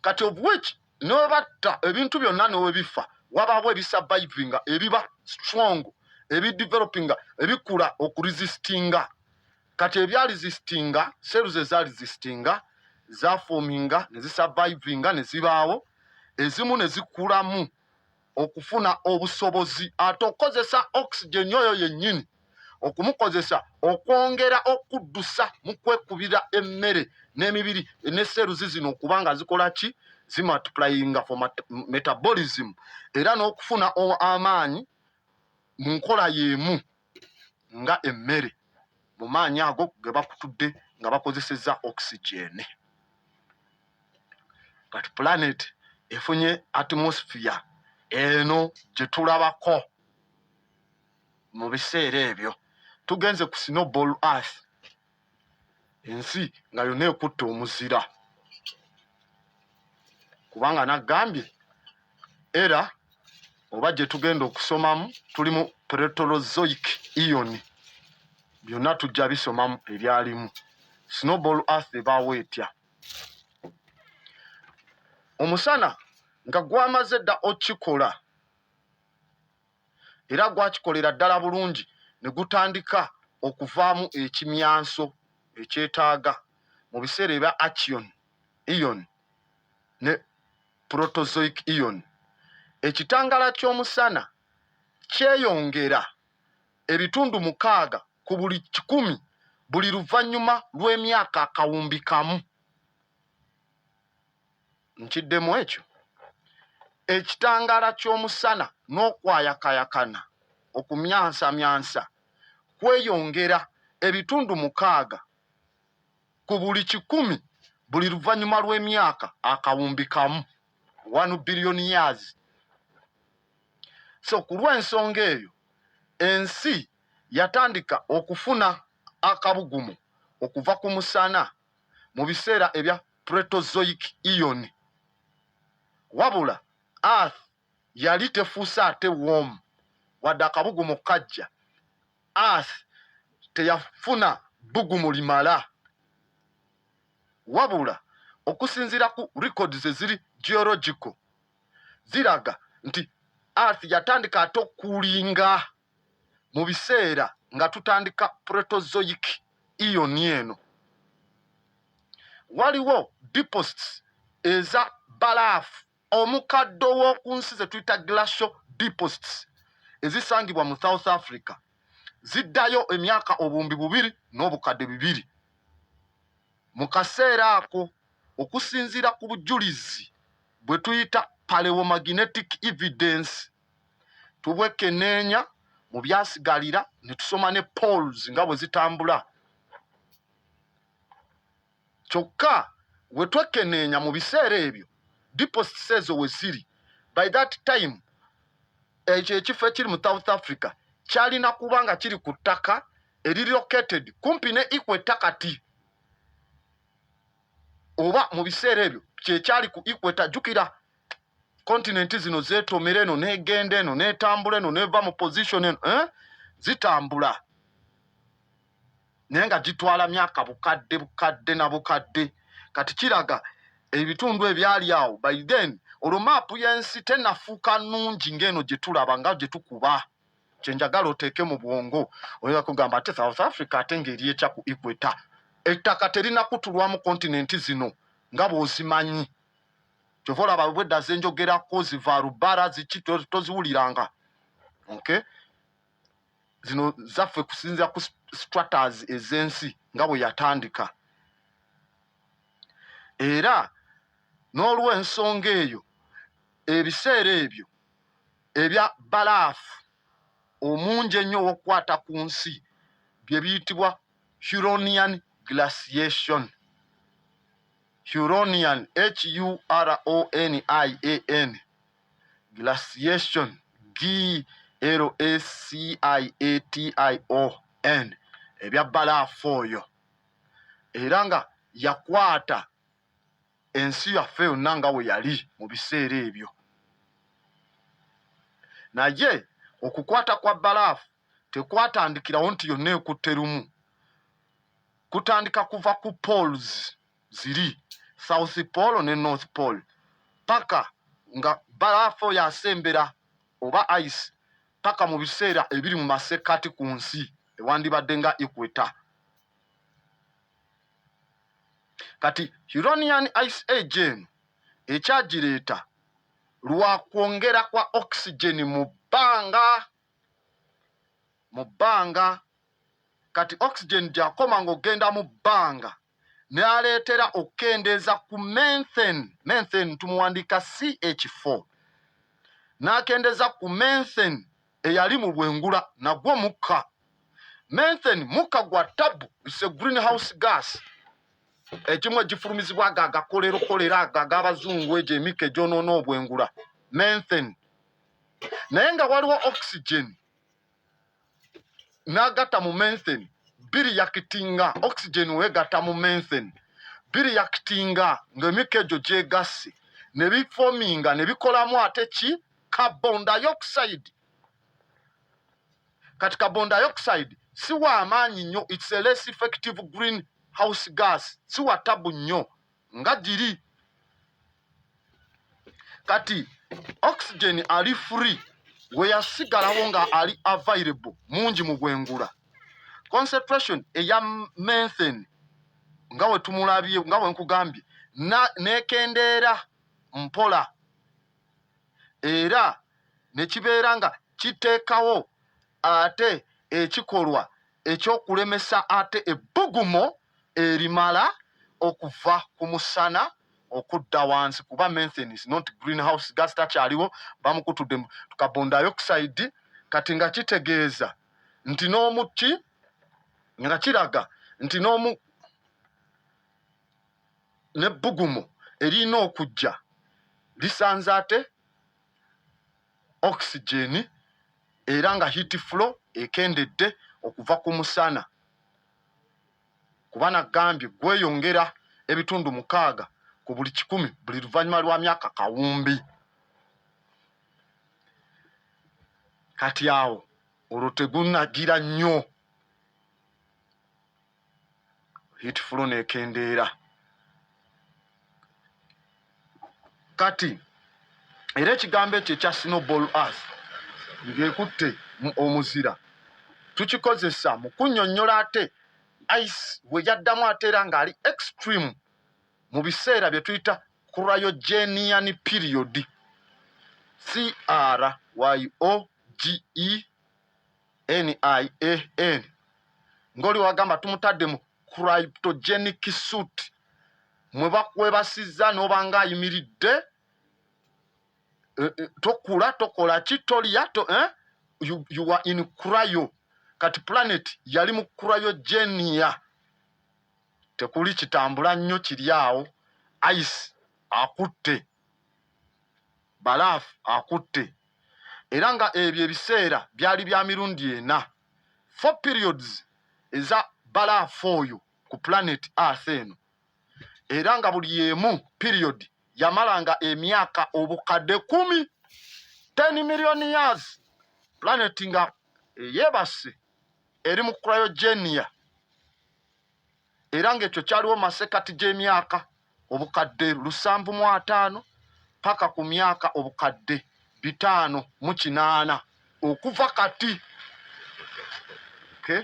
kati of which newebatta ebintu byonna newebifa wabaawo ebisurvivinga ebiba strong ebidevelopinga ebikula okuresistinga kati ebyaresistinga cells ezaresistinga zaforminga nezisurvivinga nezibaawo ezimu nezikulamu okufuna obusobozi ate okozesa oxygen oyo yennyini okumukozesa okwongera okuddusa mu kwekubira emmere n'emibiri ne cells zino okubanga zikola ki zimultiplyinga for metabolism era n'okufuna amaanyi mu nkola y'emu nga emmere mu maanyi ago ge bakutudde nga bakozeseza oxygen kati planet efunye atmosphere eno gye tulabako mu biseera ebyo tugenze ku snowball earth ensi nga yonna ekutte omuzira kubanga nagambye era oba gye tugenda okusomamu tuli mu Proterozoic eon byonna tujja bisomamu ebyalimu snowball earth ebaawo etya omusana nga gwamaze dda okikola era gwakikolera ddala bulungi ne gutandika okuvaamu ekimyanso ekyetaaga mu biseera ebya Acheon eon ne Proterozoic eon ekitangala ky'omusana kyeyongera ebitundu 6 ku buli 100 buli luvannyuma lw'emyaka akawumbi kamu nkiddemu ekyo ekitangala ky'omusana n'okwayakayakana okumyansamyansa kweyongera ebitundu 6 ku buli 100 buli luvannyuma lw'emyaka akawumbi kamu 1 billion years so ku lw'ensonga eyo ensi yatandika okufuna akabugumu okuva ku musana mu biseera ebya Proterozoic eon wabula earth yali tefuuse ate warm wadde akabugumu kajja earth teyafuna bugumu limala wabula okusinziira ku records eziri geological ziraga nti earth yatandika ate okulinga mu biseera nga tutandika Proterozoic eon eno waliwo deposits eza balaafu omukadde w'oku nsi ze tuyita glacial deposits ezisangibwa mu South Africa ziddayo emyaka obuwumbi 2 n'obukadde 2 mu kaseera ako okusinziira ku bujulizi bwe tuyita paleomagnetic evidence tubwekenneenya mu byasigalira ne tusoma ne poles nga bwe zitambula kyokka we twekenneenya mu biseera ebyo deposits ezo we ziri by that time ekyo ekifo ekiri mu South Africa kyalina kuba nga kiri ku ttaka erilocated kumpi ne equator kati oba mu biseera ebyo kyekyali ku equator jukira continent zino zeetomera eno n'egenda eno n'etambula eno n'eva mu position eno zitambula naye nga gitwala myaka bukadde na bukadde kati kiraga ebitundu ebyali awo by then olwo maapu y'ensi tenafuuka nnungi ng'eno gye tulaba nga gye tukuba kyenjagala oteeke mu bwongo oyinza kugamba ate South Africa ate ng'eri ekya ku equator ettaka terinakutulwamu kontinenti zino nga bw'ozimanyi kyova olaba bwedda zenjogerako ziva rubara ziki toziwuliranga okay zino zaffe kusinzira ku stratas ez'ensi nga bwe yatandika era n'olw'ensonga eyo ebiseera ebyo ebya balaafu omungi ennyo okukwata ku nsi bye biyitibwa Huronian glaciation. Huronian, Huronian glaciation, glaciation, ebya balaafu oyo era nga yakwata ensi yaffe yonna nga we yali mu biseera ebyo. Naye okukwata kwa balaafu tekwatandikirawo nti yonna ekutte lumu. Kutandika kuva ku poles ziri South Pole ne North Pole paka nga balaafu oyo asembera oba ice paka mu biseera ebiri mu masekkati ku nsi ewandibadde nga equator. Kati Huronian ice age eno ekyagireeta lwa kwongera kwa oxygen mu bbanga. Kati oxygen gyakoma ng'ogenda mu bbanga n'aleetera okukendeeza ku methane tumuwandiika CH4, n'akendeeza ku methane eyali mu bwengula nagwo mukka. Methane mukka gwa tabu, is a greenhouse gas. Ekimu egifulumizibwa ago agakolerera ago ag'abazungu egyo emikka egyonoona obwengula, methane. Naye nga waliwo oxygen n'agatta mu methane, biriyakitinga oxygen weegatta mu methane, biriyakitinga ng'emikka egyo gyegasse ne bifominga ne bikolamu ate ki? Carbon dioxide. Kati carbon dioxide si w'amaanyi nnyo, it's a less effective greenhouse gas, si wa tabu nnyo nga giri. Kati oxygen ali free we yasigalawo nga ali available mungi mu bwengula. Concentration eya methane nga we tumulabye, nga we nkugambye, nekendeera mpola era ne kibeera nga kiteekawo ate ekikolwa ekyokulemesa ate ebbugumo erimala okuva ku musana okudda wansi, kuba methane is not greenhouse gas, takyaliwo, bamukutudde mu carbon dioxide. Kati nga kitegeeza nti n'omuki nga kiraga nti n'omu n'ebbugumo erina okujja lisanze ate oxygen era nga heat flow ekendedde okuva ku musana, kuba nagambye gweyongera ebitundu 6 ku buli 100 buli luvannyuma lwa myaka kawumbi. Kati awo olwo tegunagira nnyo, heat flow nekendeera. Kati era ekigambo ekyo ekya snowball earth ng'ekutte omuzira tukikozesa mu kunnyonnyola ate ice we yaddamu ate era ng'ali extreme mu biseera bye tuyita cryogenian period, CRYOGENIAN, ng'oli wagamba tumutadde mu cryogenic suit, mwe bakwebasizza n'obanga ayimiridde, tokula tokola ki tolya you are in cryo. Kati planet yali mu cryogenia, tekuli kitambula nnyo, kiri awo, ice akutte, balaafu akutte. Era nga ebyo ebiseera byali bya mirundi 4, 4 periods eza balaafu oyo ku planet Earth eno, era nga buli emu period yamalanga emyaka obukadde 10 million years. Planet nga yeebase eri mu cryogenia era ng'ekyo kyaliwo masekati gy'emyaka obukadde 750 paka ku myaka obukadde 508 okuva kati. Okay?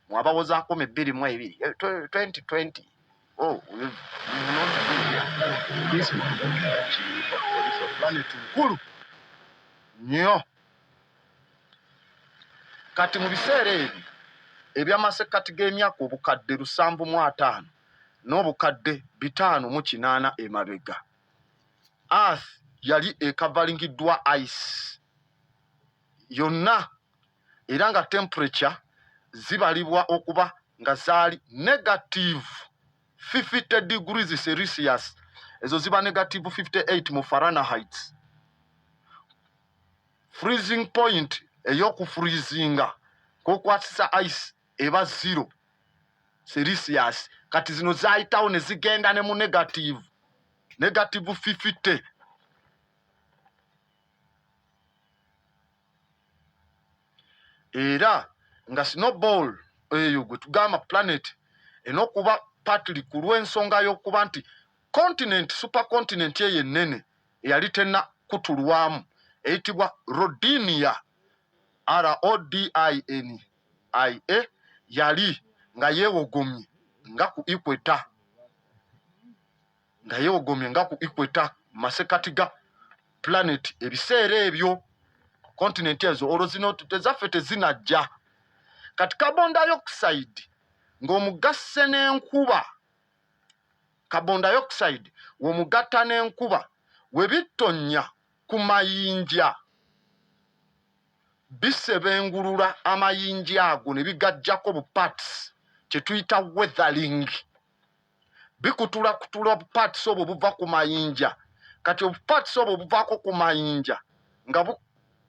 Mwabawozaako 2020. Oh, this planet nkulu nnyo. Kati mu biseera ebyo eby'amasekati g'emyaka obukadde 750 n'obukadde 580 emabega. Earth yali ekavalingiddwa ice yonna era nga temperature zibalibwa okuba nga zaali negative 50 degrees Celsius, ezo ziba negative 58 mu Fahrenheit. Freezing point ey'okufreezinga kw'okwatisa ice eba 0 Celsius, kati zino zaayitawo ne zigenda ne mu negative 50. Era nga snowball eyo gwe tugamba planet enokuba partly ku lw'ensonga y'okuba nti continent supercontinent eyo ennene eyali tenna kutulwamu eyitibwa Rodinia RODINIA yali nga yeewogomye nga ku equator, masekati ga planet ebiseera ebyo. Continent ezo olwo zino tezaffe tezinajja. Kati carbon dioxide ng'omugasse n'enkuba, carbon dioxide w'omugatta n'enkuba we bittonya ku mayinja bisebengulula amayinja ago ne bigajjako bu parts kye tuyita weathering. Bikutula bu parts obwo buva ku mayinja. Kati obu parts obwo buvaako ku mayinja nga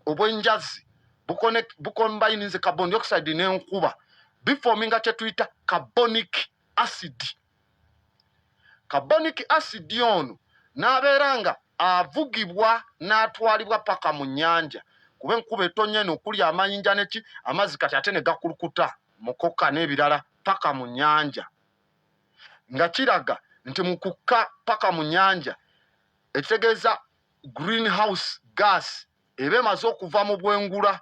obwenjazi bukombayinize carbon dioxide n'enkuba biforminga kye tuyita carbonic acid. Carbonic acid ono n'abeera nga avugibwa n'atwalibwa paka mu nnyanja kuba enkuba etonnya n'okulya amayinja neki amazzi kati ate ne gakulukuta mukoka n'ebirala paka mu nnyanja, nga kiraga nti mu kukka paka mu nnyanja ekitegeeza greenhouse gas eba emaze okuva mu bwengula,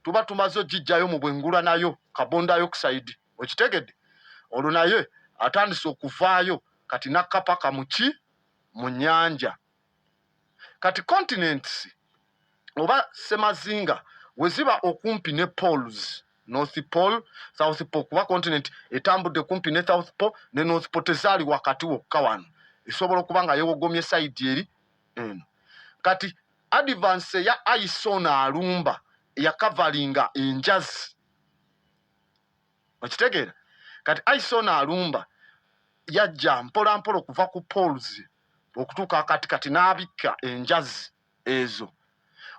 tuba tumaze ogijjayo mu bwengula nayo carbon dioxide wekitegedde, olwo naye atandise okuvaayo kati nakka paka mu nnyanja. Kati continents oba semazinga we ziba okumpi ne poles, North Pole, South Pole, kuba continent etambudde kumpi ne South Pole ne North Pole tezaali wakati wokka wano, esobola okuba nga yeewogomye side eri eno. Kati advance ya Aisona alumba yakavalinga enjazi, okitegeera. Kati Aisona alumba yajja mpola mpola okuva ku poles okutuuka akati kati n'abikka enjazi ezo.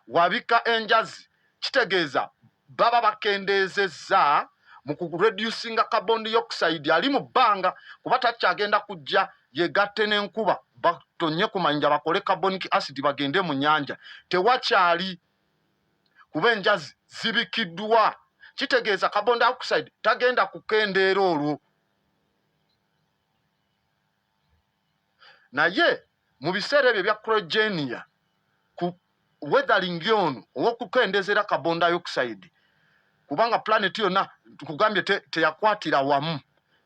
Wabika enjazi kitegeeza baba bakendeezezza mu kureducinga carbon dioxide ali mu bbanga, kuba takyagenda kujja yegatte n'enkuba batonye ku mayinja bakole carbonic acid bagende mu nnyanja, tewakyali kuba enjazi zibikiddwa. Kitegeeza carbon dioxide tagenda kukendeera olwo. Naye mu biseera ebyo bya cryogenia ku weathering ono ow'okukendeezera carbon dioxide, kubanga planet yonna tukugambye teyakwatira wamu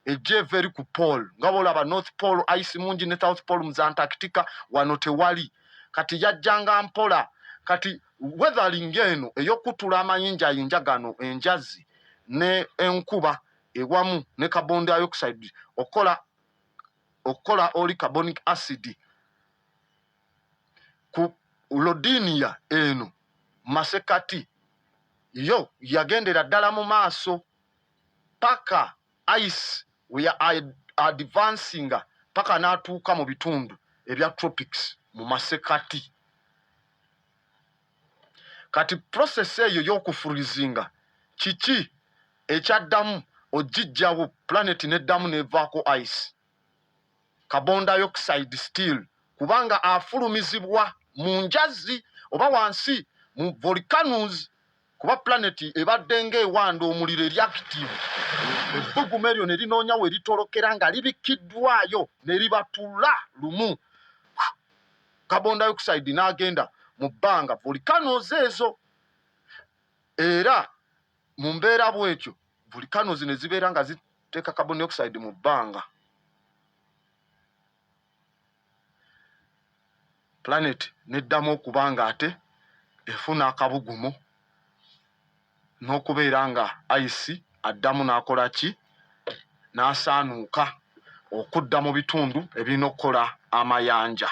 ejja eva eri ku pole nga bw'olaba North Pole ice mungi ne South Pole mu Antarctica wano tewali, kati yajjanga mpola. Kati weathering eno ey'okutula amayinja gano enjazi ne enkuba ewamu ne carbon dioxide okola oli carbonic acid ku Rodinia eno masekati yo yagendera ddala mu maaso paka ice we are advancing paka n'atuuka mu bitundu ebya tropics mu masekati. Kati process eyo y'okufurizinga kiki ekyaddamu ogijjawo planet n'eddamu n'evaako ice, carbon dioxide still, kubanga afulumizibwa mu njazi oba wansi mu volcanoes, kuba planet ebadde ng'ewanda omuliro eri active, ebbugumu eryo ne linoonya we litolokera nga libikiddwayo ne libatula lumu, carbon dioxide n'agenda mu bbanga volcanoes ezo. Era mu mbeera bwekyo volcanoes ne zibeera nga ziteeka carbon dioxide mu bbanga. Planet neddamu okuba nga ate efuna akabugumu n'okubeera nga ice addamu n'akola ki, n'asaanuuka. okudda mu bitundu ebirina okukola amayanja.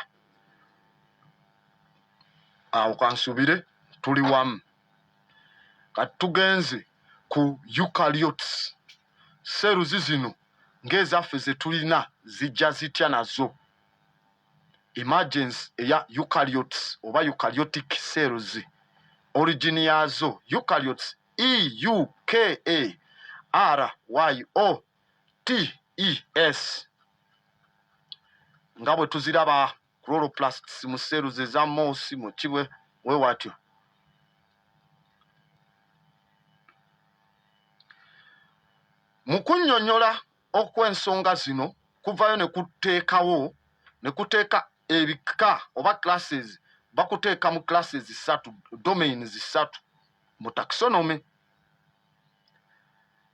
Awo kansubire tuli wamu. Kati tugenze ku eukaryotes. Cells zino ng'ezaffe ze tulina zijja zitya nazo. Emergence eya eukaryotes oba eukaryotic cells. Origin yazo eukaryotes EUKARYOTES. Nga bwe tuziraba chloroplasts mu cells eza moss mu kibwe we watyo. Mu kunnyonnyola okw'ensonga zino kuvayo ne kuteeka ebika oba classes, bakuteeka mu classes 3, domains 3 mu taxonomy.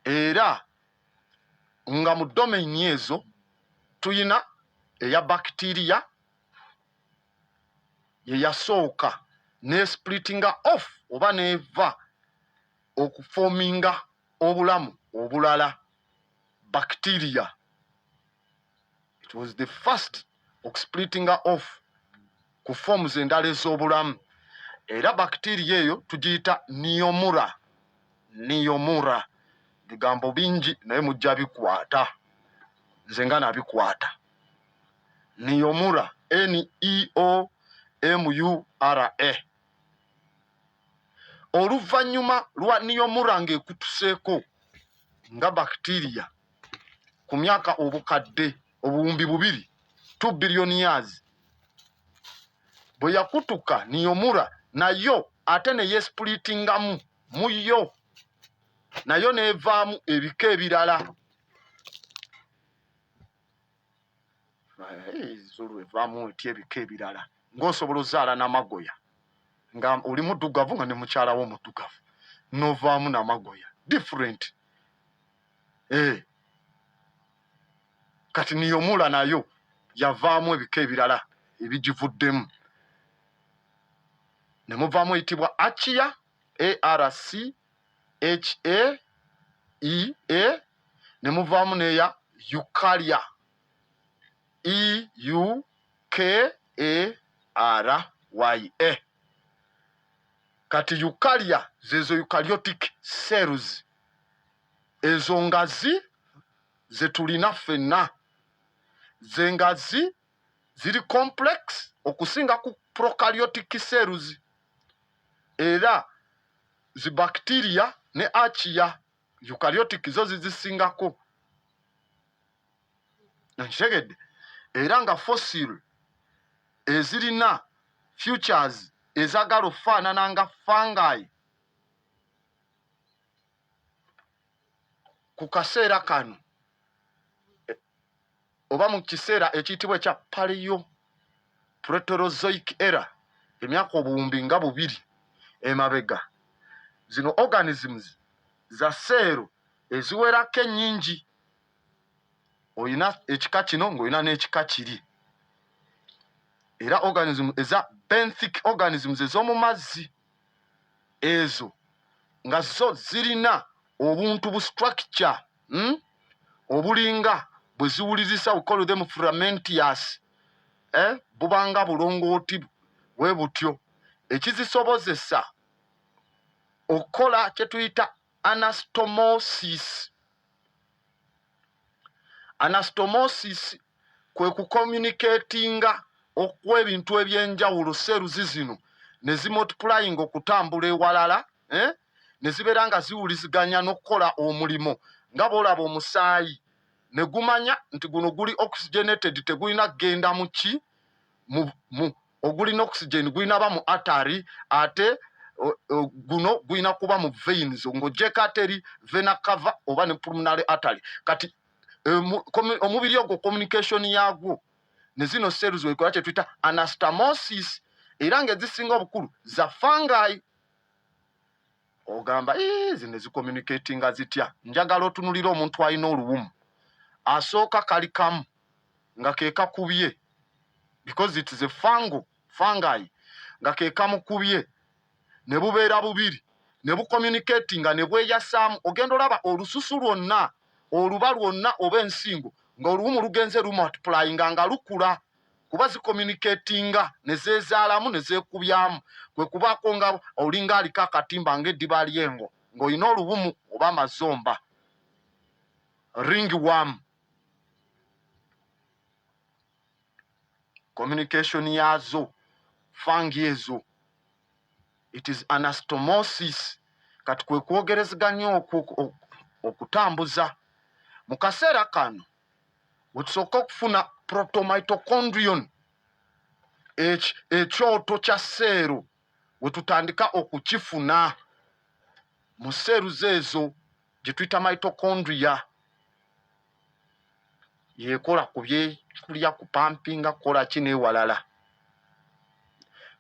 Era nga mu domain ezo tuyina eya bacteria ye yasooka ne splittinga off oba neva okuforminga obulamu obulala. Bacteria, it was the first okusplittinga off ku forms endala ez'obulamu. Era bacteria eyo tugiyita Neomura. Bigambo bingi naye mujja bikwata, nze nga nabikwata. Neomura, NEOMURA. Oluvannyuma lwa Neomura ng'ekutuseeko nga bacteria ku myaka obukadde obuwumbi 2 billion years, bwe yakutuka Neomura nayo ate ne yesplitingamu muyo, nayo nevaamu ebika ebirala. Zulu evaamu eti ebika ebirala ng'osobola ozaala n'amagoya nga oli muddugavu nga ne mukyala wo muddugavu, novaamu n'amagoya different. Kati Neomura nayo yavaamu ebika ebirala ebigivuddemu. Ne muvaamu eyitibwa Archaea, ARCHAEA, ne muvaamu n'eya Eukarya, EUKARYA. Kati Eukarya zezo eukaryotic cells, ezo ngazi ze tulina ffenna. Ze ngazi ziri complex okusinga ku prokaryotic cells. Era zi bacteria ne Archaea eukaryotic zo zizisingako. Nakitegedde. Era nga fossil ezirina futures ezagala okufaanana nga fungi. Ku kaseera kano oba mu kiseera ekiyitibwa ekya Paleoproterozoic era, emyaka obuwumbi nga 2 emabega, zino organisms za seero eziwerako ennyingi. Oyina ekika kino ng'olina n'ekika kiri. Era organism eza benthic organisms ez'omu mazzi, ezo nga zo zirina obuntu bu structure obulinga bwe ziwulizisa, we call them fragmentous, bubanga bulongooti bwe butyo, ekizisobozesa okukola kye tuyita anastomosis. Anastomosis kwe kucommunicatinga okw'ebintu ebyenjawulo. Cells zino ne zimultiplying okutambula ewalala, ne zibeera nga ziwuliziganya n'okukola omulimo. Nga bw'olaba omusaayi ne gumanya nti guno guli oxygenated, tegulina kgenda mu ki, ogulina oxygen gulina ba mu artery, ate guno gulina kuba mu veins, ng'ogyeko ateri vena cava oba ne pulmonary artery. Kati omubiri ogwo communication yagwo ne zino cells wekola kye tuyita anastomosis. Era ng'ezisinga obukulu za fungi. Ogamba zino zicommunicatinga zitya? Njagala otunulira omuntu alina oluwumu, asooka kali kamu nga ke kakubye, because it is a fungi, nga ke kamukubye ne bubeera 2 ne bucommunicatinga ne bweyasaamu. Ogenda olaba olususu lwonna, oluba lwonna oba ensingo ng'oluwumu lugenze lumultiplyinga nga lukula kuba zicommunicatinga ne zeezaalamu ne zeekubyamu kwe kubaako nga olinga aliko akatimba ng'eddiba ly'engo ng'olina oluwumu oba amazomba ringworm. Communication yazo fangi ezo it is anastomosis kati kwe kwogerezeganya okutambuza. Mu kaseera kano we tusooka okufuna protomitochondrion ekyoto kya seero we tutandika okukifuna mu seeru zeezo gye tuyita mitochondria yeekola ku byekulya kupampinga kukola ki n'ewalala.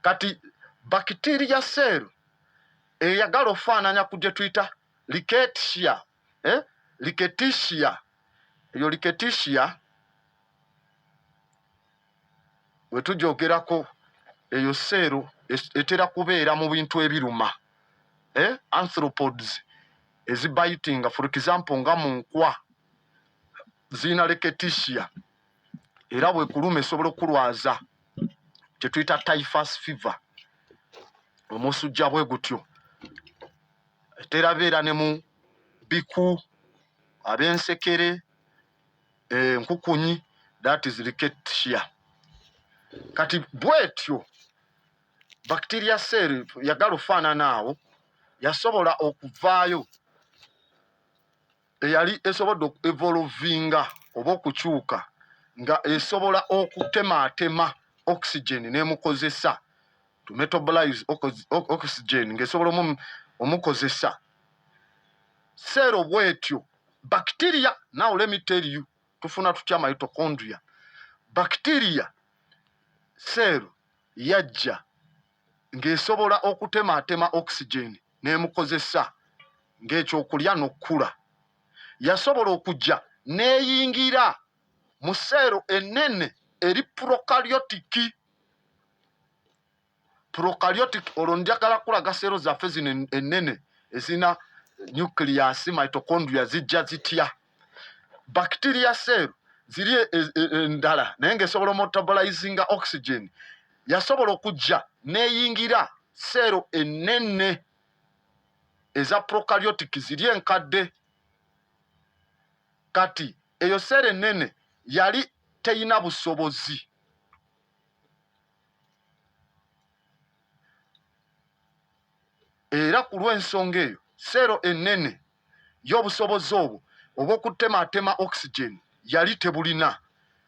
Kati bacteria cell eyagala ofaananya ku gye tuyita rickettsia eyo rickettsia we tugyogerako eyo seero etera kubeera mu bintu ebiruma anthropods ezibitinga for example nga mu nkwa zina rickettsia era bwe kuluma esobola okulwaza kye tuyita typhus fever omusujja bwe gutyo etera beera ne mu biku ab'ensekere enkukunyi that is rickettsia. Kati bwetyo bacteria cell yagala ofaanana awo yasobola okuvaayo eyali esobodde okuevolvinga oba okukyuka nga esobola okutemaatema oxygen n'emukozesa to metabolize oxygen ng'esobola omukozesa seero bwetyo bacteria. Now let me tell you tufuna tutya mitochondria. Bacteria cell yajja ng'esobola okutemaatema oxygen n'emukozesa ng'ekyokulya n'okkula. Yasobola okujja n'eyingira mu seero ennene eri prokaryotic. Olwo njagala kulaga seero zaffe zino ennene ezina nucleus mitochondria zijja zitya. Bacteria cell ziri endala naye ng'esobola metabolizinga oxygen. Yasobola okujja n'eyingira seero ennene eza prokaryotic ziri enkadde. Kati eyo seero ennene yali teyina busobozi era ku lw'ensonga eyo seero ennene y'obusobozi obwo obw'okutemaatema oxygen yali tebulina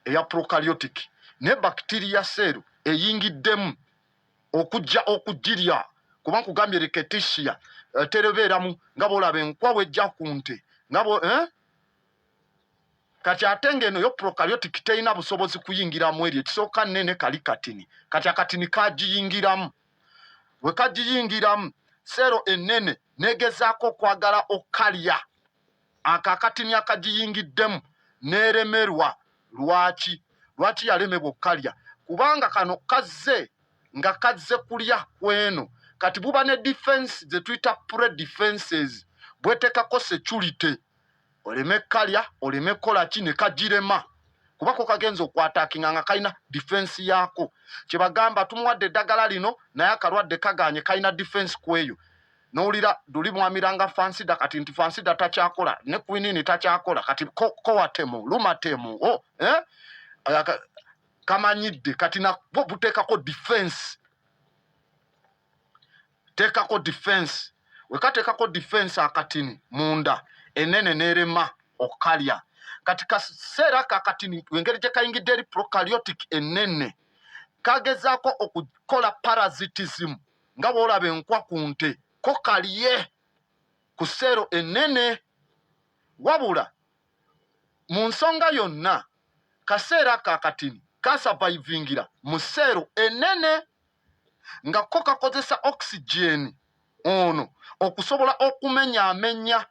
eya prokaryotic. Ne bacteria cell eyingiddemu okujja okugirya kuba nkugambye rickettsia terebeeramu nga bw'olaba enkwa bw'ejja ku nte kati ate ng'eno yo prokaryotic terina busobozi kuyingiramu eryo ekisooka nnene kali katini. Kati akatini kagiyingiramu. Bwe kagiyingiramu seero ennene negezaako okwagala okkalya ako akatini akagiyingiddemu n'eremerwa. Lwaki yalemebwa okkalya? Kubanga kano kazze nga kazze kulya kweno kati buba ne defense ze tuyita pre-defenses bwetekako security oleme kalya oleme kola ki ne kagirema kubako kagenza okwatakinga nga kalina defense yaako. Kyebagamba tumuwadde eddagala lino naye akalwadde kaganye kalina defense kweyo. N'owulira luli mwamiranga fansida kati nti fansida takyakola ne kwinini takyakola kati kowatemu lumatemu kamanyidde kati nabwo buteekako defense. Teekako defense. Wekateekako defense akatini munda ennene n'erema okkalya. Kati kaseera kakatini engeri gye kayingidde eri prokaryotic ennene kagezaako okukola parasitism nga bw'olaba enkwa ku nte ko kalye ku seero ennene. Wabula mu nsonga yonna kaseera kakatini kasavaivingira mu seero ennene nga ko kakozesa oxygen ono okusobola okumenyaamenya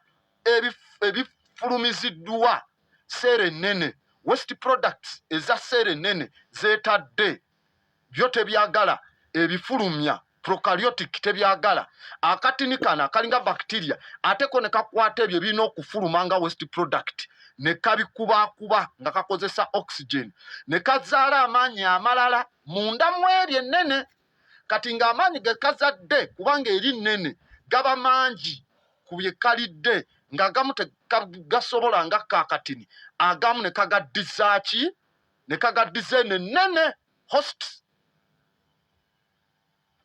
ebifulumiziddwa seero ennene. Waste products eza seero ennene zeetadde byo tebyagala ebifulumya prokaryotic tebyagala. Akatini kana akalinga bacteria ate ko ne kakwata ebyo birina okufuluma nga waste product ne kabikubakuba nga kakozesa oxygen ne kazaala amaanyi amalala munda mweri ennene. Kati ng'amaanyi ge kazadde kubanga eri nnene gaba mangi ku bye kalidde ng'agamu tegasobola nga kaakatini, agamu ne kagaddiza ki, ne kagaddiza eno ennene host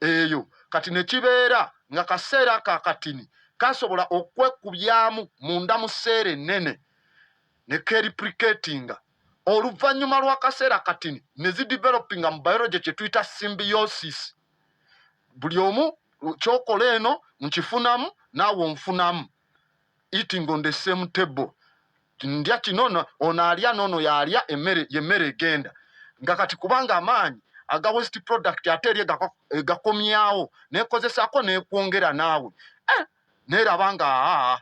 eyo. Kati ne kibeera nga kaseera kaakatini kasobola okwekubyamu munda mu sseera ennene ne keriplicatinga. Oluvannyuma lw'akaseera katini ne zidevelopinga mu biology kye tuyita symbiosis. Buli omu kyokola eno nkifunamu naawe onfunamu. Eating on the same table. Ndya kino ono alya n'ono yalya emmere egenda. Nga kati kubanga amaanyi aga waste product ate eri gakomyawo neekozesaako neekwongera naawe. Neeraba nga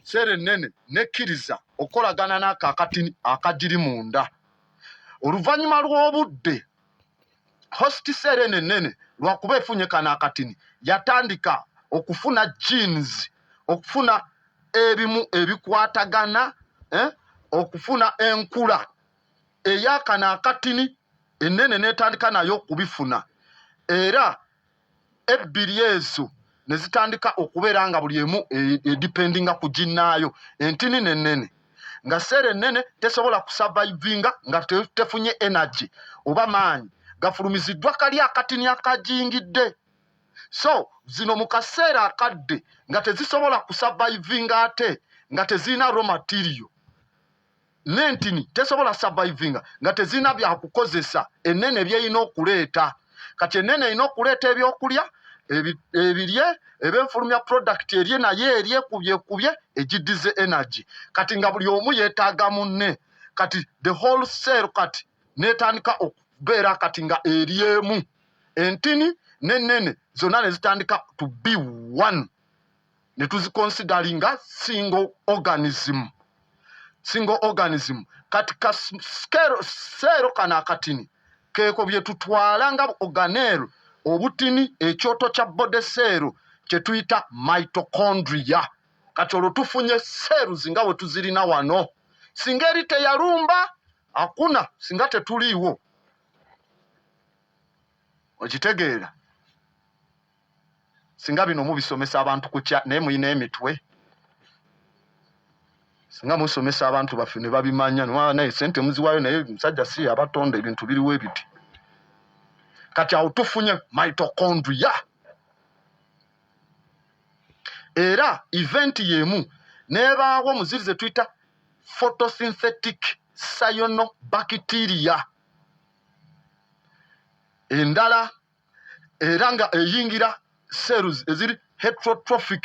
seera ennene nekkiriza okolagana n'akaakatini akagiri munda. Oluvannyuma lw'obudde host seera eno ennene lwakuba efunye kano akatini yatandika okufuna genes, okufuna ebimu ebikwatagana, okufuna enkula ey'akano akatini ennene n'etandika nayo okubifuna. Era ebbiri ezo ne zitandika okubeera nga buli emu edipendinga ku ginnaayo, entini n'ennene. Nga seera ennene tesobola kusurvivinga nga tefunye energy oba maanyi gafulumiziddwa kali akatini akajingidde. So zino mu kaseera akadde nga tezisobola kusurvivinga ate nga tezirina raw material, n'entini tesobola survivinga nga tezirina byakukozesa ennene byeyina okuleeta. Kati ennene erina okuleeta ebyokulya ebirye ebenfulumya product erye naye eryekubyekubye egiddize energy. Kati nga buli omu yeetaaga munne, kati the whole cell kati netandika okubeera kati nga eryemu. Entini n'ennene zonna ne zitandika to be one, ne tuziconsideringa single organism. Kati seero kano akatini keeko bye tutwala nga organelle obutini ekyoto kya body cell kye tuyita mitochondria. Kati olwo tufunye cells nga bwe tuzirina wano. Singa eri teyalumba akuna, singa tetuliiwo. Okitegeera? Singa bino mubisomesa abantu kukya naye muyina emitwe. Singa musomesa abantu baffe ne babimanya naye sente muziwayo naye musajja si abatonda ebintu biriwo ebiti. Kati awo tufunye mitochondria. Era event yemu nebaawo muziri ze tuyita photosynthetic cyanobacteria. Endala era nga eyingira cells eziri heterotrophic.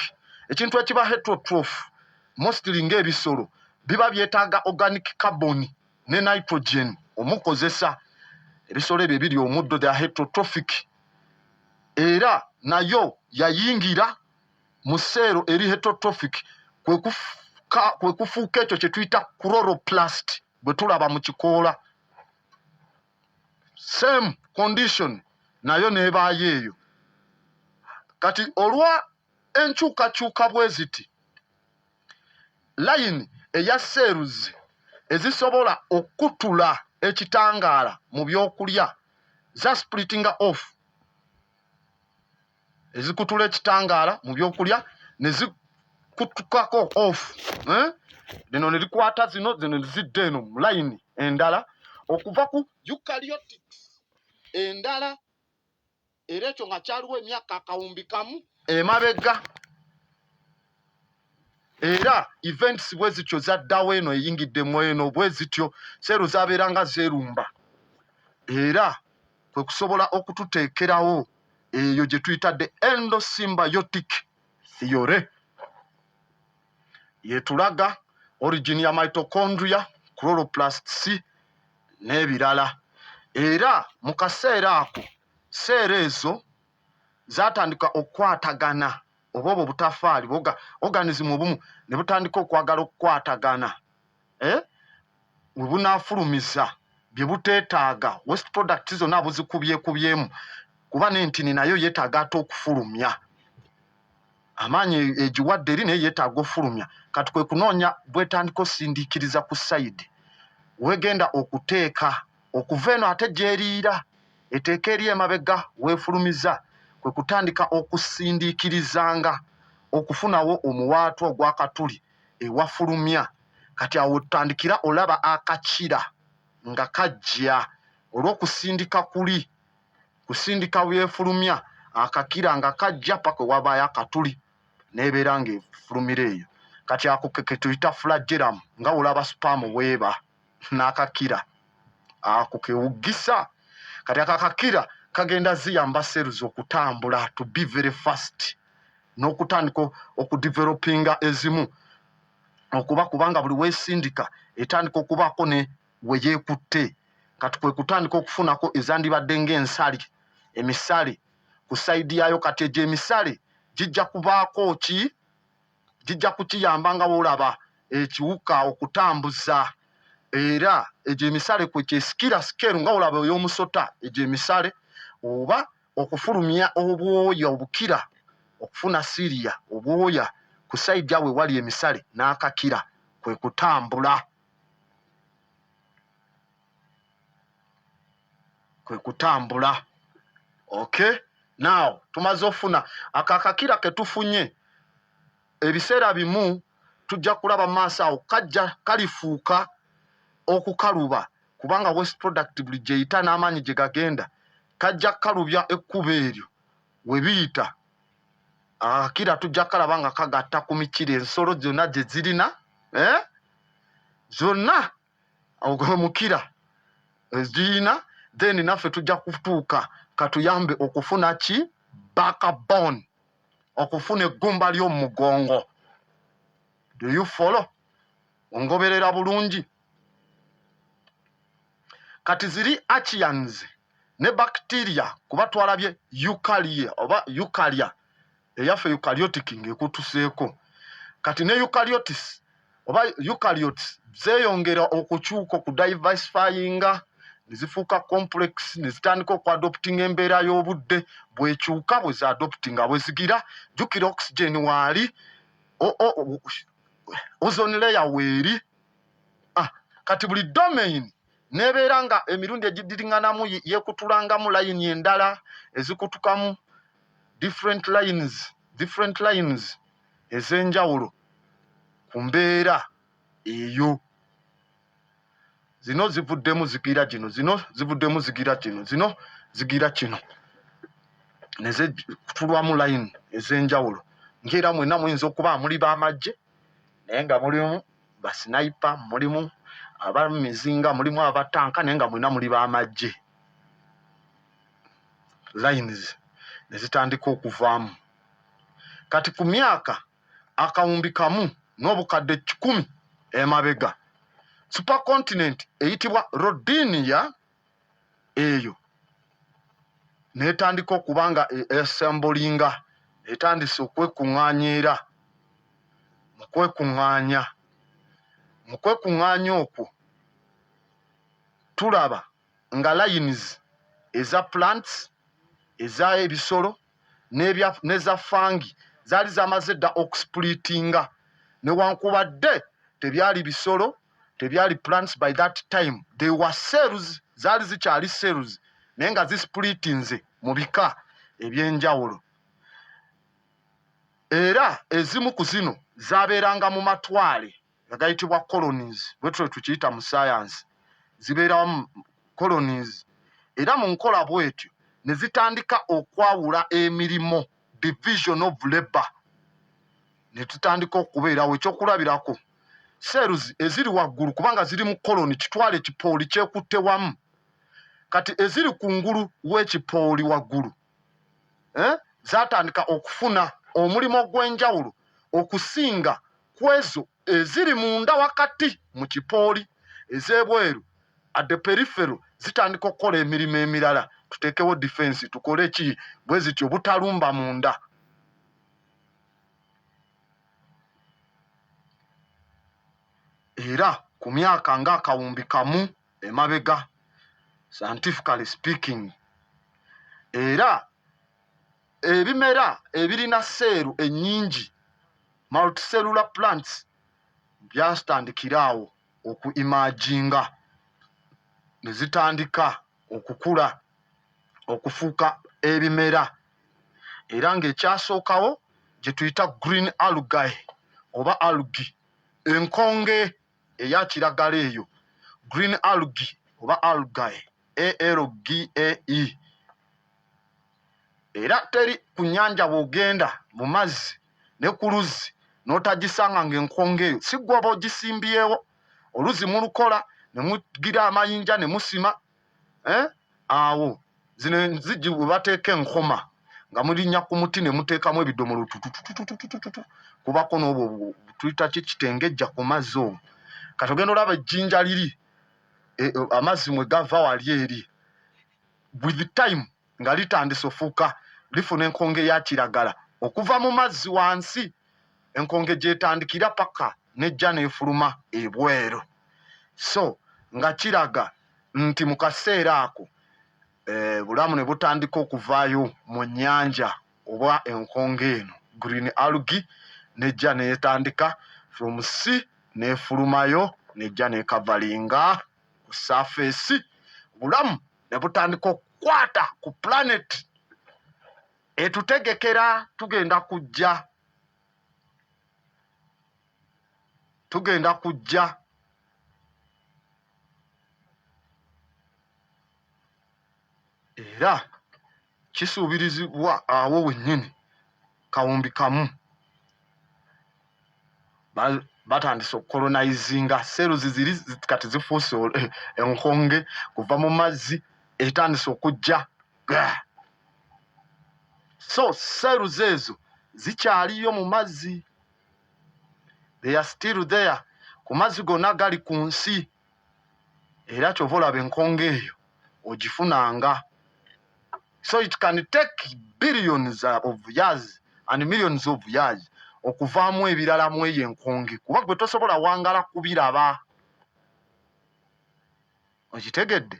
Ekintu ekiba heterotroph mostly ng'ebisolo biba byetaaga organic carbon ne nitrogen omukozesa. Ebisolo ebyo ebiri omuddo they are heterotrophic. Era nayo yayingira mu sero eri heterotrophic kwe kufuuka ekyo kye tuyita chloroplast bwe tulaba mu kikoola. Same condition nayo neebaayo eyo. Kati olwa enkyukakyuka bwe ziti line eya cells ezisobola okutula ekitangaala mu byokulya za splittinga off, ezikutula ekitangaala mu byokulya ne zikutukako off. Lino ne likwata zino ne zidda eno mu line endala okuva ku eukaryotics endala. Era ekyo nga kyaliwo emyaka akawumbi kamu emabega. Era events bwe zityo zaddawo eno eyingiddemu eno bwe zityo seero zabeeranga zeerumba. Era kwe kusobola okututeekerawo eyo gye tuyita the endosymbiotic theory. Yetulaga origin ya mitochondria, chloroplasts n'ebirala. Era mu kaseera ako seera ezo zatandika okukwatagana oba obwo butafaali organism obumu ne butandika okwagala okukwatagana bwe bunaafulumiza bye buteetaaga. Waste products zonna buzikubyekubyemu kuba n'entini nayo yeetaaga ate okufulumya. amaanyi egiwadde eri naye yeetaaga ofulumya kati kwe kunoonya bwetandika osindiikiriza ku sayidi wegenda okuteeka okuva eno ate gyeriira eteeka eri emabega weefulumiza kwe kutandika okusindiikirizanga okufunawo omuwaatwa ogw'akatuli ewafulumya kati awo otandikira olaba akakira nga kajja olw'okusindika kuli kusindika byefulumya akakira nga kajja paka wabaayo akatuli nebeera ng'efulumira eyo kati ako ke tuyita flagellum nga olaba spaamu weeba n'akakira ako kewugisa kati akakakira kagenda ziyamba cells okutambula to be very fast n'okutandika okudevelopinga ezimu okuba kubanga buli weesindika etandika okubaako ne weyeekutte kati kwe kutandika okufunako ezandibadde ng'ensali emisale ku sayidi yayo kati egyo emisale gijja kubaako ki gijja kukiyamba nga woolaba ekiwuka okutambuza era egyo emisale kwe kyesikira sikeeru nga woolaba ey'omusota egyo emisale oba okufulumya obwoya obukira okufuna siriya obwoya ku sayidi awe wali emisale n'akakira kwe kutambula okay now tumaze ofuna akakakira ketufunye ebiseera bimu tujja kulaba maaso awo kajja kalifuuka okukaluba kubanga waste product buli gyeyita n'amaanyi gye gagenda kajja kalubya ekkubo eryo we biyita akakira tujja kalaba nga kagatta ku mikira ensolo zonna gye zirina zonna mukira ezirina then naffe tujja kutuuka katuyambe okufuna ki backbone okufuna eggumba ly'omugongo. Do you follow? Ongoberera bulungi. Kati ziri archaeans ne bacteria kuba twalabye eukarya oba eukarya eyaffe eukaryotic ng'ekutuseeko kati ne eukaryotes oba eukaryotes zeeyongera okukyuka okudiversifyinga ne zifuuka complex ne zitandika okuadoptinga embeera y'obudde bwekyuka bwe zaadoptinga bwe zigira jjukira oxygen waali ozone layer weeri kati buli domain nebeera nga emirundi egidiringanamu yeekutulangamu layini endala ezikutukamu different lines ez'enjawulo ku mbeera eyo. Zino zivuddemu zigira gino, zino zivuddemu zigira kino, zino zigira kino ne zikutulwamu layini ez'enjawulo ng'era mwenna muyinza okuba muli b'amagye naye nga mulimu basniper, mulimu abamizinga, mulimu abatanka naye nga mwenna muli b'amagye. Lines ne zitandika okuvaamu kati ku myaka akawumbi kamu n'obukadde 10 emabega supercontinent eyitibwa Rodinia eyo netandika okuba nga esembolinga etandise okwekuŋŋaanya mu kwekuŋŋaanya okwo tulaba nga lines eza plants eza ebisolo n'eza fangi zaali zamaze dda okusplitinga newankubadde tebyali bisolo tebyali plants by that time, they were cells, zaali zikyali cells naye nga zisplitinze mu bika ebyenjawulo era ezimu ku zino zabeeranga mu matwale agayitibwa colonies bwetwe tukiyita mu science zibeera mu colonies era mu nkola bwetyo ne zitandika okwawula emirimu division of labor ne tutandika okubeerawo ekyokulabirako cells eziri waggulu kubanga ziri mu koloni kitwale ekipooli kyekutte wamu kati eziri kungulu w'ekipooli waggulu zatandika okufuna omulimu ogw'enjawulo okusinga ku ezo eziri munda wakati mu kipooli ez'ebweru at the peripheral zitandika okukola emirimu emirala tuteekewo defense tukole ki bwe zityo butalumba munda. Era ku myaka ng'akawumbi kamu emabega scientifically speaking era ebimera ebirina seeru ennyingi multicellular plants byastandikiraawo okuimaginga ne zitandika okukula okufuuka ebimera era ng'ekyasookawo gye tuyita green algae oba algae enkonge eya kiragala eyo green algae oba algae ALGAE era teri ku nnyanja bw'ogenda mu mazzi ne ku luzzi n'otagisanga ng'enkonge eyo si ggwe oba ogisimbyewo oluzzi mulukola ne mugira amayinja ne musima awo zino enzigi bwe bateeka enkoma nga mulinnya ku muti ne muteekamu ebidomolo kubako n'obwo tuyita kitengejja ku mazzi obwo kati ogenda olaba ejjinja liri amazzi mwe gava wali eri with time nga litandise ofuuka lifuna enkonge ya kiragala okuva mu mazzi wansi enkonge gyetandikira paka nejja neefuluma ebweru so nga kiraga nti mu kaseera ako bulamu ne butandika okuvaayo mu nnyanja oba enkonge eno green algae nejja neetandika from sea neefulumayo nejja neekavalinga ku surface bulamu ne butandika okukwata ku planet etutegekera tugenda kujja era kisuubirizibwa awo wennyini kawumbi kamu batandise okukolonizinga seeruzi ziri kati zifuuse enkonge kuva mu mazzi etandise okujja so seeruzi ezo zikyaliyo mu mazzi they are still there ku mazzi gonna gali ku nsi era kyova olaba enkonge eyo ogifunanga so it can take billions of years and millions of years okuvaamu ebirala mu eyo enkonge kuba gwe tosobola wangala kubiraba okitegedde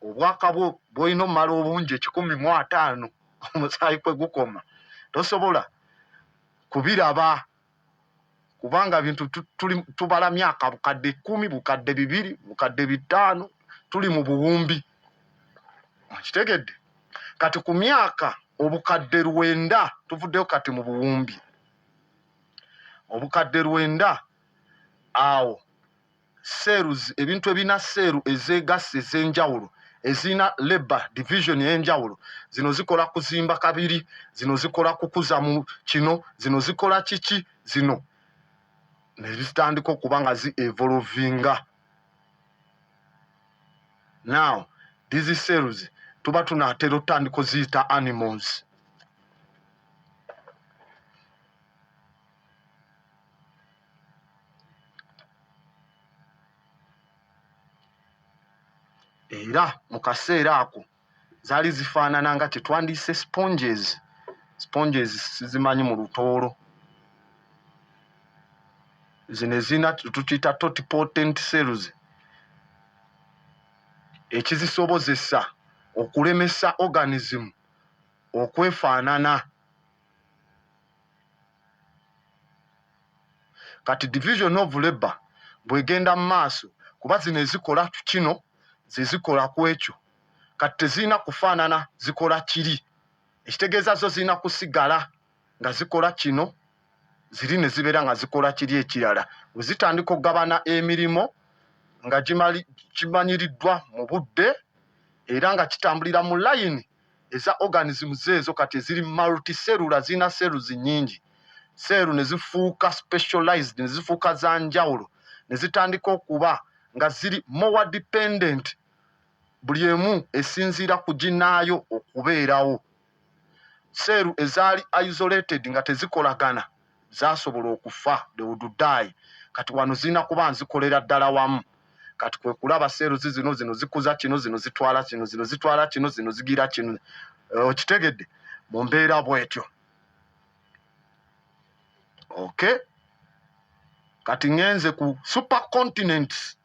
obwaka bwolina omumala obungi 150 omusaayi kwe gukoma tosobola kubiraba kubanga bintu tubala myaka bukadde 10 bukadde 2 bukadde 5 tuli mu buwumbi okitegedde kati ku myaka obukadde 9 tuvuddeyo kati mu buwumbi obukadde 9 awo seeruzi ebintu ebina seeru ezeegasse ez'enjawulo ezina labor division ey'enjawulo zino zikola kuzimba kabiri zino zikola kukuza mu kino zino zikola kiki zino ne zitandika okuba nga zi-evolvinga now these cells tuba tunaatera otandika oziyita animals era mu kaseera ako zaali zifaanana nga tetwandiise sponges sizimanyi mu lutoolo zino ezina tukiyita totipotent cells ekizisobozesa okulemesa organism okwefaanana kati division of labor bwegenda mu maaso kuba zino ezikola kino zezikola ku ekyo kati tezirina kufaanana zikola kiri ekitegeeza zo zirina kusigala nga zikola kino ziri ne zibeera nga zikola kiri ekirala bwe zitandika okugabana emirimu nga kimanyiriddwa mu budde era nga kitambulira mu layini eza organisms ezo kati eziri multicellular zirina cells nnyingi seeru ne zifuuka specialized ne zifuuka za njawulo ne zitandika okuba nga ziri more dependent buli emu esinziira ku ginnaayo okubeerawo seeru ezaali isolated nga tezikolagana zasobola okufa they would die kati wano zirina kuba nzikolera ddala wamu kati kwe kulaba seeru zino zikuza kino zino zitwala kino zino zitwala kino zino zigira kino okitegedde mu mbeera bwetyo okay kati ngenze ku supercontinents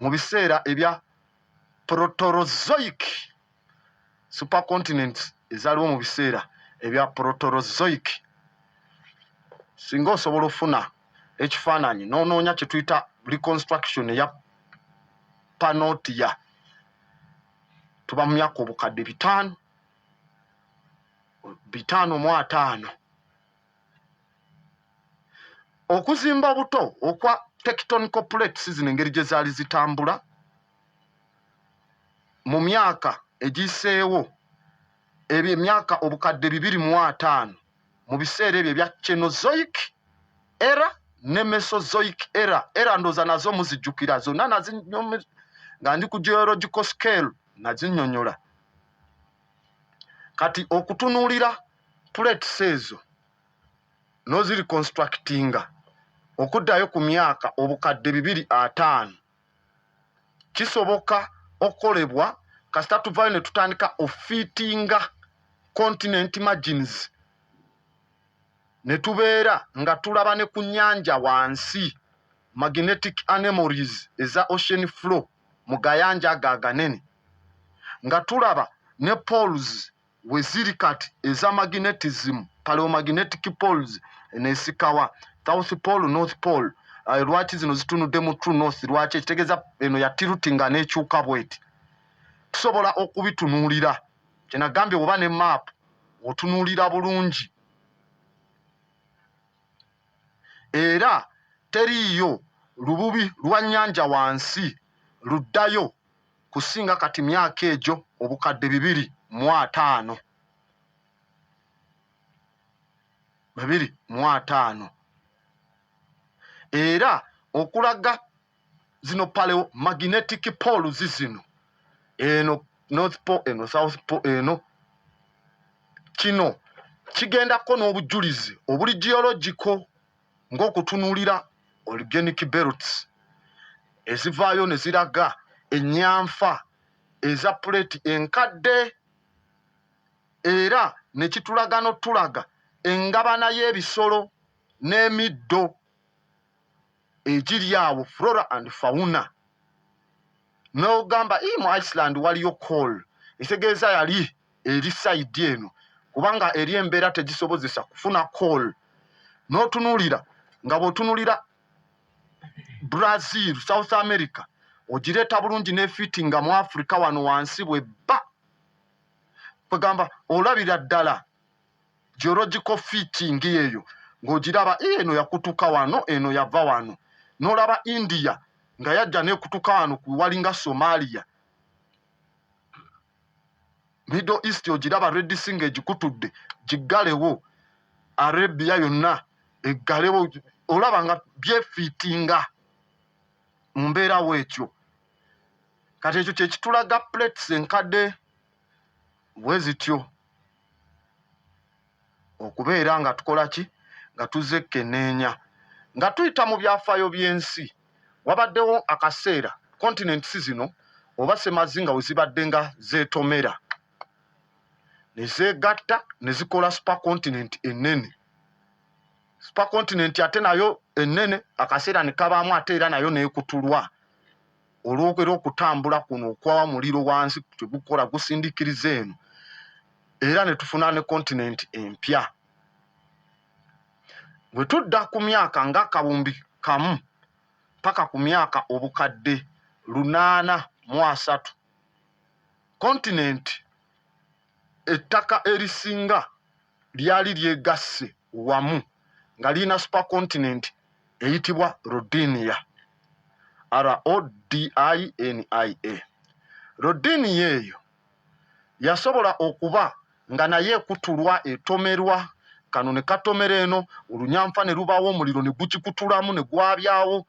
mu biseera ebya proterozoic supercontinents ezaaliwo mu biseera ebya Proterozoic. Singa osobola ofuna ekifaananyi n'onoonya kye tuyita reconstruction eya Panotia, tuba mu myaka obukadde 555. Okuzimba buto okwa tectonic plates zino engeri gye zaali zitambula mu myaka egiseewo ebyo emyaka obukadde 205 mu biseera ebyo ebya Cenozoic era ne Mesozoic era ndoza nazo muzijjukira zonna nga ndi ku geological scale nazinnyonnyola. Kati okutunuulira plates ezo n'oziriconstructinga okuddayo ku myaka obukadde 205 kisoboka okukolebwa kasita tuvaayo ne tutandika ofiitinga continent margins ne tubeera nga tulaba ne ku nnyanja wansi magnetic anomalies eza ocean flow mu gayanja ago aganene, nga tulaba ne poles we ziri kati eza magnetism, paleomagnetic poles eneesikawa south pole north pole. Lwaki zino zitunudde mu true north? Lwaki? Ekitegeeza eno ya tiltinga n'ekyuka bweti. Tusobola okubitunuulira, kye nagambye oba ne map otunuulira bulungi, era teriiyo lububi lwa nnyanja wansi luddayo kusinga kati myaka egyo obukadde 205. 205 era okulaga zino paleomagnetic poles zino, eno north pole, eno south pole, eno kino kigendako n'obujulizi obuli geological ng'okutunuulira organic belts ezivaayo ne ziraga ennyanfa eza plate enkadde, era ne kitulaga n'otulaga engabana y'ebisolo n'emiddo egiri awo, flora and fauna. N'ogamba mu Iceland waliyo coal, ekitegeeza yali eri side eno kubanga eri embeera tegisobozesa kufuna coal. N'otunuulira nga bw'otunuulira Brazil, South America, ogireeta bulungi n'efiitinga mu Africa wano wansi bwebba, kwegamba olabira ddala geological fitting eyo ng'ogiraba eno yakutuka wano, eno yava wano. N'olaba India nga yajja n'ekutuka wano ku walinga Somalia. Middle East ogiraba Red Sea ng'egikutudde giggalewo, Arabia yonna eggalewo, olaba nga byefiitinga mu mbeera w'ekyo. Kati ekyo kye kitulaga plates enkadde bwe zityo okubeera nga tukola ki, nga tuzekenneenya, nga tuyita mu byafaayo by'ensi. Wabaddewo akaseera continents zino oba semazi nga we zibadde nga zeetomera ne zeegatta ne zikola supercontinent ennene. Supercontinent ate nayo ennene akaseera ne kabaamu ate era nayo neekutulwa olwogera okutambula kuno okwawa muliro wansi tegukola gusindikiriza eno, era ne tufuna ne continent empya. Bwe tudda ku myaka ng'akabumbi kamu paka ku myaka obukadde 803, continent ettaka erisinga lyali lyegasse wamu nga lirina supercontinent eyitibwa Rodinia, Rodinia. Rodinia eyo yasobola okuba nga naye ekutulwa etomerwa, kano ne katomera eno, olunyanfa ne lubaawo, omuliro ne gukikutulamu ne gwabyawo,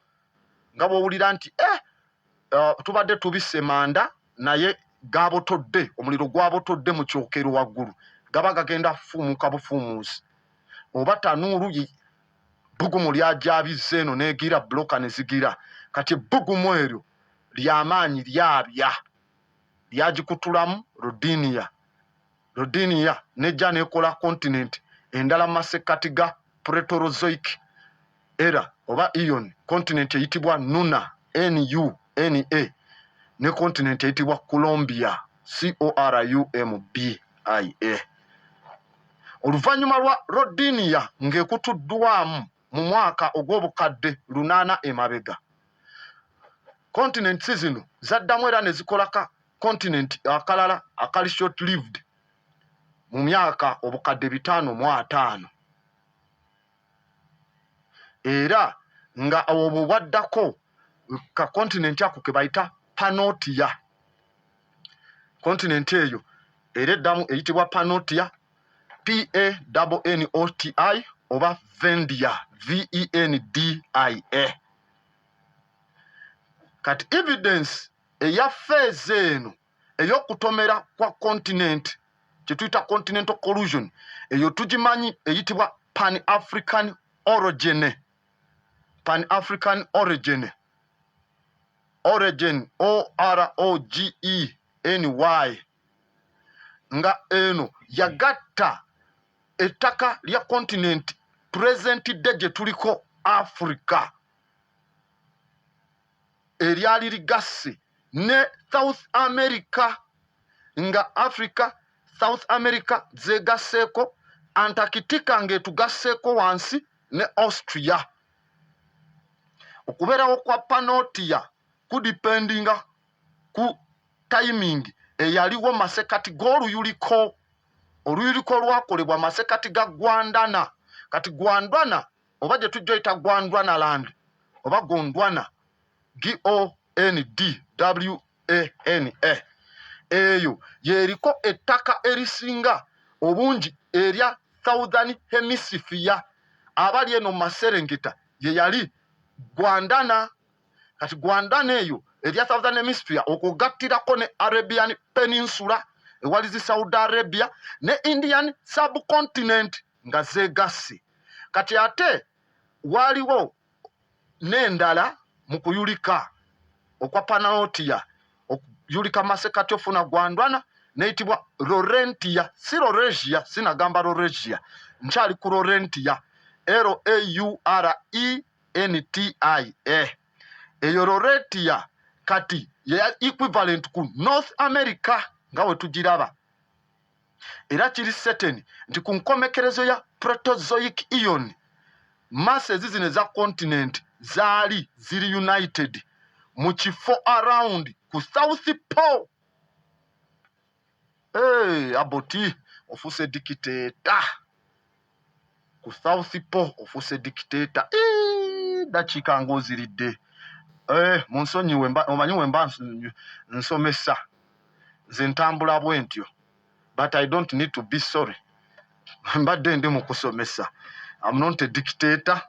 nga bw'owulira nti tubadde tubisse manda naye gaabotodde, omuliro gwabotodde mu kyokero waggulu, gaba gagenda fuumuka bufuumuusi. Oba tanuulu bbugumu lyajabizza eno n'egira buloka ne zigira, kati ebbugumu eryo ly'amaanyi lyabya, lyagikutulamu Rodinia. Rodinia nejja n'ekola continent endala mu masekkati ga Proterozoic era oba Ion, continent eyitibwa Nuna, Nuna, ne continent eyitibwa Columbia, Corumb. Oluvannyuma lwa Rodinia ng'ekutuddwamu mu mwaka ogw'obukadde 8 emabega, continents zino zaddamu era ne zikolaka continent akalala akali short lived mu myaka obukadde 505, era nga obwo bwaddako ka continent ako ke bayita Panotia. Continent eyo era eddamu eyitibwa Panotia, P-A-N-N-O-T-I, oba Vendia, V-E-N-D-I-A. Kati evidence eya phase eno ey'okutomera kwa continent kye tuyita continental collusion eyo tugimanyi eyitibwa Pan-African orogeny. Pan-African orogeny, origin, O-R-O-G-E-N-Y, nga eno yagatta ettaka lya continent present day gye tuliko Africa eryali ligasse ne South America, nga Africa South America zegasseeko, Antarctica ng'etugasseeko wansi ne Austria. Okubeerawo kwa Panotia kudipendinga ku timing eyaliwo masekati g'oluyuliko. Oluyuliko lwakolebwa masekati ga Gondwana. Kati Gondwana oba gye tujja oyita Gondwana land oba Gondwana, G-O-N-D-W-A-N-A, eyo yeriko ettaka erisinga obungi erya Southern Hemisphere, abali eno Maserengeta ye yali Gondwana. Kati Gondwana eyo erya Southern Hemisphere okugattirako ne Arabian Peninsula ewalizi Saudi Arabia ne Indian subcontinent nga zegasse. Kati ate waliwo n'endala mu kuyulika okwa Panotia, okuyulika masekati ofuna Gondwana neyitibwa Laurentia, si Laurasia, sinagamba Laurasia, nkyali ku Laurentia, L-A-U-R-E-N-T-I-A. Eyo Laurentia kati ye equivalent ku North America nga we tugiraba, era kiri certain nti ku nkomekerezo ya Proterozoic Eon masses zino eza continent zaali ziri united mu kifo around ku South Pole. Aboti ofuse dictator ku South Pole, ofuse dictator. Dakiika ng'oziridde. Munsonyiwe omanyi wemba nsomesa nze ntambula bwentyo, but I don't need to be sorry. Mbadde ndi mu kusomesa. I'm not a dictator.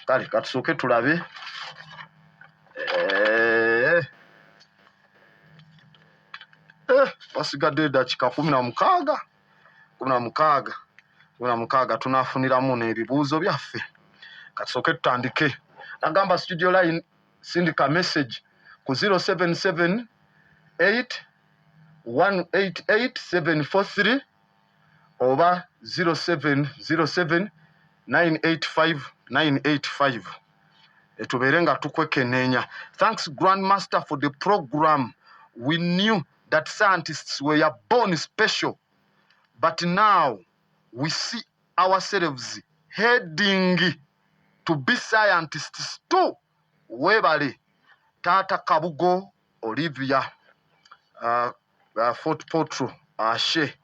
Kale katusooke tulabe. Wasigadde eddakiika 16 tunaafuniramu n'ebibuuzo byaffe. Katusooke tutandike. Nagamba studio line sindika message ku 077 8188743 oba 0707 985 etubeere nga tukwekenneenya. Thanks Grandmaster for the program. We knew that scientists were born special, but now we see ourselves heading to be scientists too. Webale Tata Kabugo Olivia Fort Potro ashe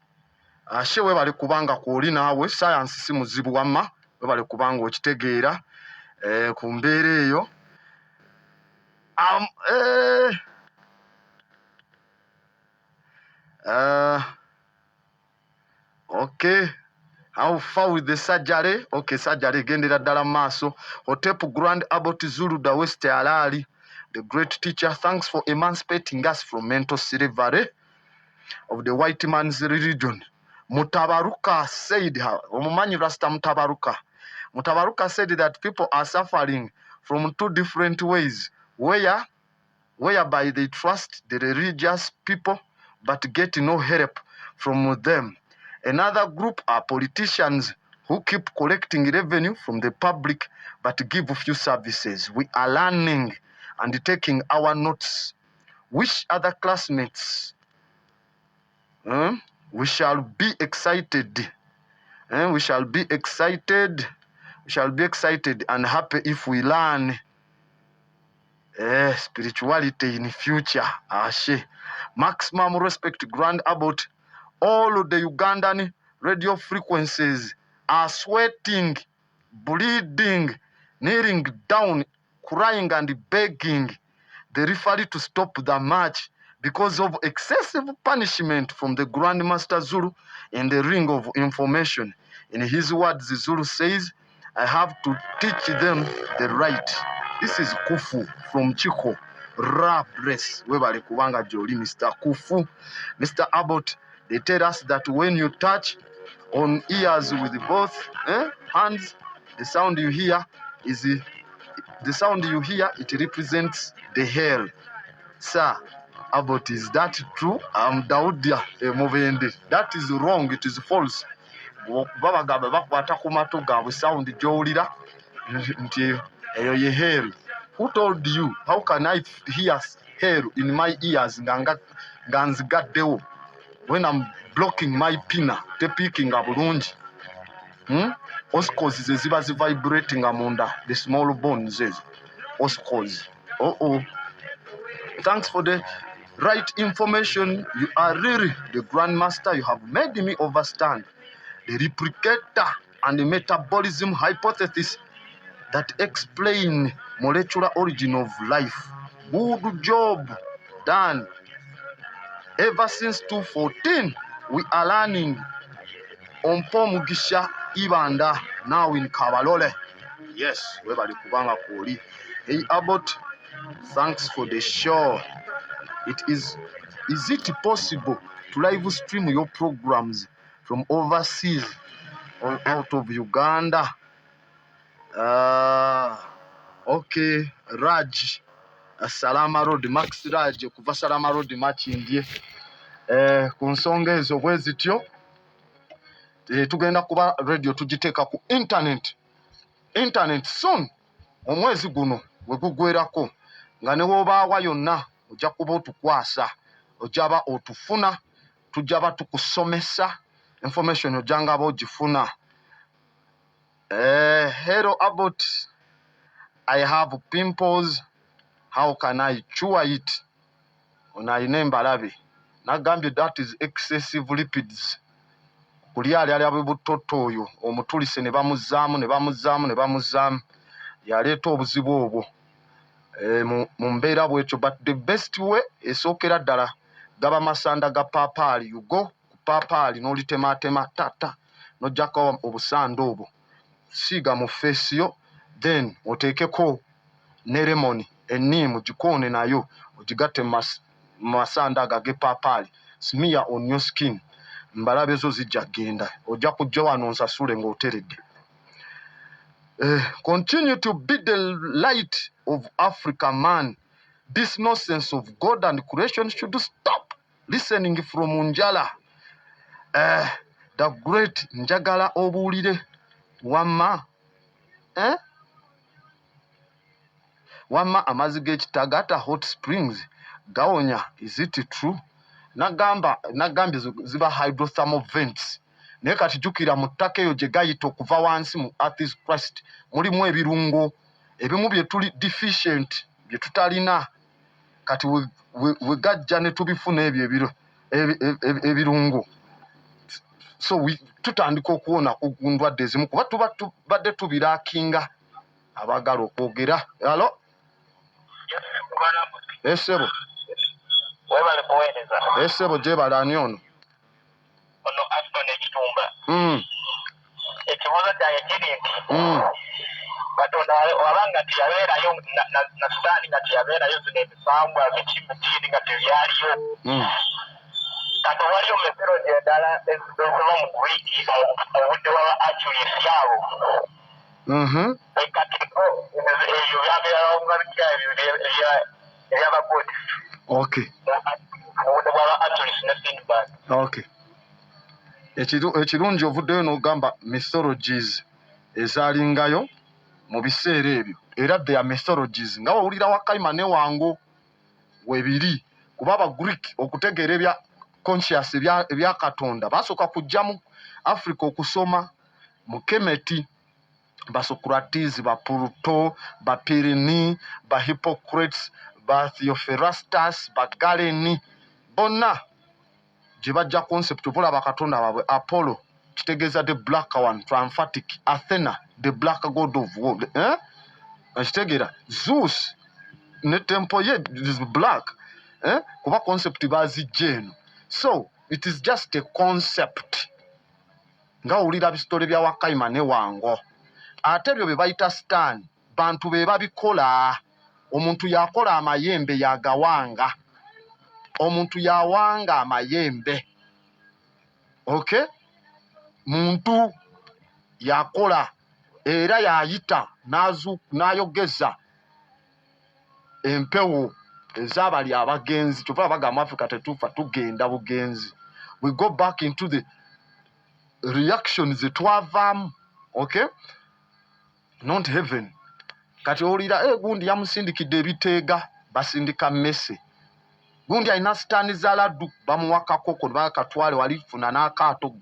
webale kubanga kwoli naawe science si muzibu wamma, webale kubanga okitegeera ku mbeera eyo. Okay, how far with the surgery? Okay, surgery gendera ddala maaso. Hotep Grand Abbot Zulu da West Alali, the great teacher, thanks for emancipating us from mental slavery of the white man's religion. Mutabaruka said, Omumanyi Rasta Mutabaruka said that people are suffering from two different ways, whereby they trust the religious people but get no help from them. Another group are politicians who keep collecting revenue from the public but give few services. We are learning and taking our notes. Wish other classmates We shall be excited. We shall be excited. We shall be excited and happy if we learn spirituality in future. Ashe. Maximum respect, Grand Abbot. All the Ugandan radio frequencies are sweating, bleeding, kneeling down, crying and begging the referee to stop the match because of excessive punishment from the Grandmaster Zulu in the ring of information. In his words, Zulu says, I have to teach them the right. This is Kufu from Chiko. Rabless. Webale kubanga joli Mr. Kufu. Mr. Abbott, they tell us that when you touch on ears with both hands, the sound you hear, it represents the hell. Sir, Abbott, is that true? Daudia Movende. That is wrong. It is false. Babagaba bakwata ku matu gaabwe sound gy'owulira nti eyo ye hell. Who told you? How can I hear hell in my ears nga nzigaddewo when I'm blocking my pinna tepiikinga bulungi? Oscos ze ziba vibrating amunda, the small bones ezo. Oscos. Thanks for the right information. You are really the Grandmaster. You have made me understand the replicator and the metabolism hypothesis that explain molecular origin of life. Good job done. Ever since 2014, we are learning on Mugisha Ibanda, now in Kabalole. Yes, webali kubanga kuli. Hey Abbott, thanks for the show. Is it possible to live stream your programs from overseas or out of Uganda? Okay, Raj, Salama Road, Max Raj, kuva Salama Road Machindye. Ku nsonga ezo bwe zityo tugenda kuba radio tugiteeka ku internet soon, omwezi guno we gugwerako, nga ne woobaawa yonna ojja kuba otukwasa, ojjaba otufuna, tujjaba tukusomesa information ojjanga ba ogifuna. Hello Abbott, I have pimples, how can I cure it? Onalina embalabe. Nagambye that is excessive lipids. Kuli ali abutoto oyo omutulise ne bamuzaamu yaleeta obuzibu obwo mu mbeera bwekyo. But the best way esookera ddala gaba masanda ga paapaali. You go ku paapaali n'olitematema tata n'ojjako obusanda obwo, siiga mu feesi yo, then oteekeko ne lemoni, enniimu gikoone nayo ogigatte masanda ago ag'epaapaali, smear on your skin. Mbalabe zo zijja genda, ojja kujja wano nsasule ng'oteredde. Continue to be the light of Africa, man. This nonsense of God and creation should stop. Listening from Njala, the great Njagala obuulire wamma, wamma amazzi g'ekitagata hot springs gawonya. Is it true? Nagambye ziba hydrothermal vents. Naye kati jjukira mu ttaka eyo gye gayita okuva wansi mu earth's crust mulimu ebirungo ebimu bye tuli deficient, bye tutalina. Kati we gajja ne tubifuna ebyo ebirungo. So tutandika okuwona ku ndwadde ezimu kuba tuba tubadde tubiraakinga. Abaagala okwogera. Alo? Esebo. Webale kuweereza. Esebo gyebala ani ono? Ono Aston Ekitumba. Ekibuuzo kyange kiri nti Katonda wabanga teyabeerayo na Sitaani nga teyabeerayo zino ebisambwa bikimudiini nga tebyaliyo. Kati waliyo mesero gyendala eziva mu Greek obudde bwa Achilles abo. Kati ebyo byabeerawo nga bitya eby'abagodi. Okay. Obudde bwa Achilles ne Sinbad. Okay. Ekirungi ovuddeyo n'ogamba mythologies ezaalingayo mu biseera ebyo, era they are mythologies nga wawulira Wakayima ne Wango webiri, kuba aba Greek okutegeera conscious ebya Katonda basooka kujja mu Africa okusoma mu Kemeti ba Socrates ba Pluto ba Pirini ba Hippocrates ba Theophrastus ba Galeni bonna gye bajja concept obola bakatonda babwe Apollo kitegeeza the black one triumphatic Athena the black god of war kitegeera Zeus ne temple ye is black kuba concept bazijja eno so it is just a concept nga ulira bisitole bya Wakaima ne Wango ate byo bebayita stan bantu be babikola omuntu yakola amayembe yagawanga omuntu yawanga amayembe okay muntu yakola era yayita nayogeza empewo ezabali abagenzi kyova bagamba Africa tetufa tugenda bugenzi we go back into the reactions twavamu okay not heaven kati olira gundi yamusindikidde ebiteega basindika Messi gundi alina sitaani za laddu bamuwaka koko bakatwale walifuna n'akaato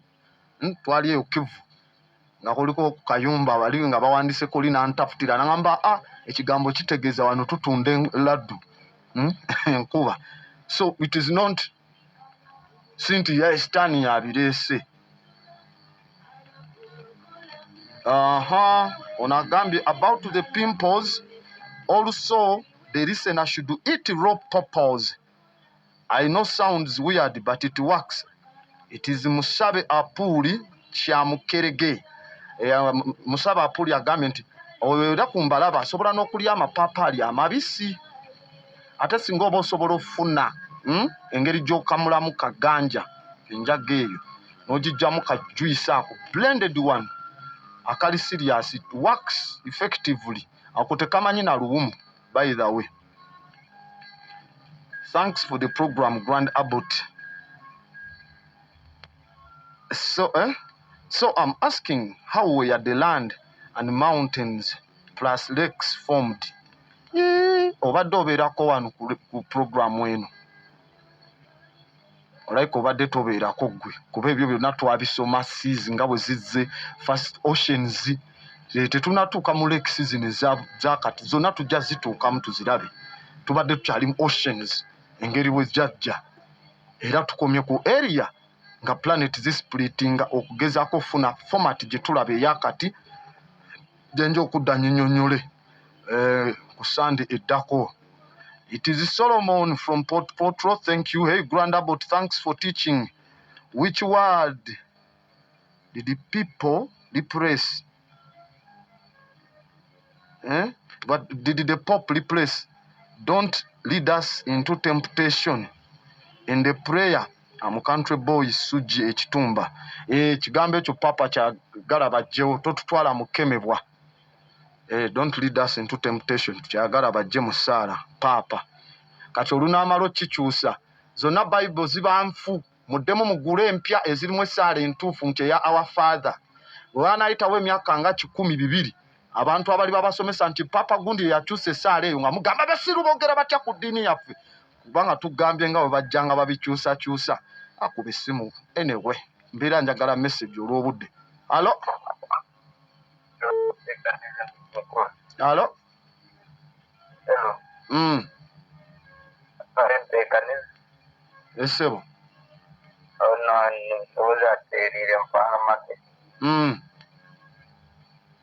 twali eyo Kivu nga kuliko kayumba bali nga bawandise koli nantafutira nangamba ekigambo kitegeeza wano tutunde laddu enkuba so it is not sinti ya sitaani yabirese onagambye about the pimples also the listener should eat raw purples. I know sounds weird but it works. It is Musabe Apuli Kyamukerege. Musabe Apuli agambye nti oyoda kumbalaba asobola n'okulya amapaapaali amabisi ate singa oba osobola ofuna engeri gy'okamulamu kaganja enjaga eyo n'ogijjamu kajuice ako blended one akali serious it works effectively ako tekamanyi na luwumu by the way. Thanks for the program, Grand Abbot. So I'm asking, how were the land and mountains plus lakes formed? Obadde obeerako wano ku program eno. Alright, obadde tobeerako gwe. Kuba ebyo byonna twabisoma seas nga bwe zizze first oceans. Tetunatuuka mu lakes zino zakati zonna tujja zituukamu tuzirabe. Tubadde tukyali mu oceans. Engeri bwe jjajja era tukomye ku area nga planet zisplitinga okugezaako okufuna format gye tulaba eyakati gyenja okudda nnyonnyole ku Sunday eddako. It is Solomon from Potro. Thank you. Hey, Grand Abbot, thanks for teaching. Which word did the people replace? But did the Pope replace? Don't lead us into temptation. In the prayer, I'm country boy Suji Ekitumba. Kigambo ekyo papa kyagala bajjewo totutwala mukemebwa. Don't lead us into temptation. Kyagala bajje mu ssaala papa. Kati olunaamala okikyusa. Zonna Bible ziba nfu. Muddemu mugule empya ezirimu essaala entuufu nti eya Our Father. Lwanaayitawo emyaka nga 1,200. Abantu abali babasomesa nti papa gundi yakyusa essaala eyo nga mugamba basiru boogera batya ku ddiini yaffe kubanga tugambye nga bwe bajjanga babikyusakyusa akuba essimu anyway mbeera njagala message olw'obudde. Alo alo esebo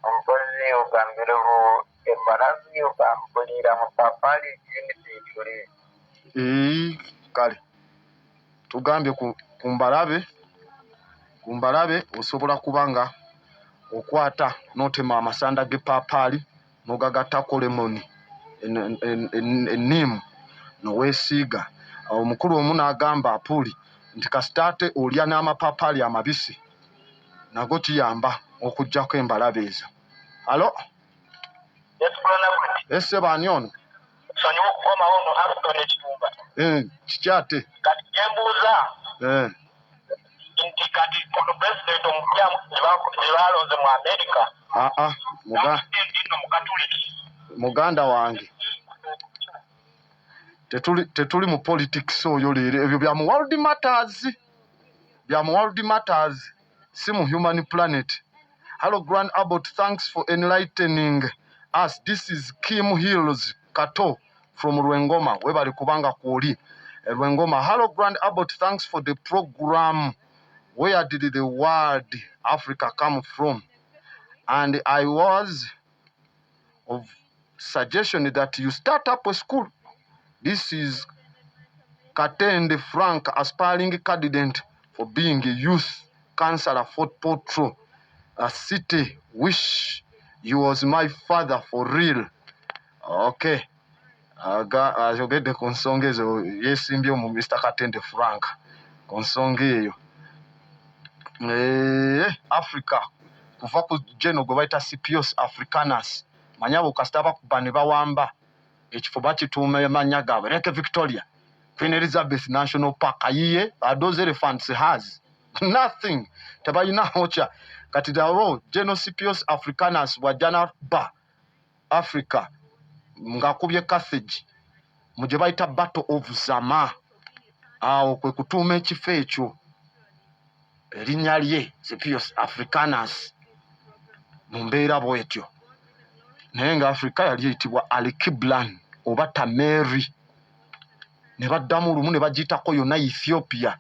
Ompozi ogambireho embarazi ogambulira mu papali ekindi kyekuli. Kale tugambye ku mbalabe osobola kubanga okwata n'otema amasanda g'epaapaali n'ogagattako lemoni enniimu n'oweesiiga. Omukulu omu n'agamba Apuli nti kasitaate olya n'amapaapaali amabisi nago kiyamba okuggyako embalabe ezo. Alo? Ese baani ono? Sonyiwa okukoma ono Aston Ekitumba. Kikyate? Kati gyembuuza nti kati ono pulezidenti omupya gye baalonze mu Amerika muganda wange tetuli mu politics oyo leero ebyo bya mu world matters si mu human planet. Hello Grand Abbott, thanks for enlightening us. This is Kim Hills Kato from Rwengoma. Webali kubanga kuoli Rwengoma. Hello Grand Abbott, thanks for the program. Where did the word Africa come from? And I was of suggestion that you start up a school. This is Katende Frank, aspiring candidate for being a youth councillor for Potro, a city. Wish you was my father for real. Okay. Ajogedde ku nsonga ezo yeesimbye mu Mr. Katende Frank ku nsonga eyo. Africa kuva ku geno gwe bayita Scipios Africanus manyabo kasita bakuba ne bawamba ekifo bakituuma amannya gaabwe Lake Victoria, Queen Elizabeth National Park. Ayiye those elephants has nothing tebalina hocha kati dawo Geno Scipios Africanus wajana ba Africa ngakubye Carthage mu gye bayita Battle of Zama. Awo kwe kutuuma ekifo ekyo erinnya lye Scipios Africanus mu mbeera bwetyo. Naye nga Africa yali eyitibwa Alkiblan oba Tameri, ne baddamu lumu ne bagiyitako yonna Ethiopia.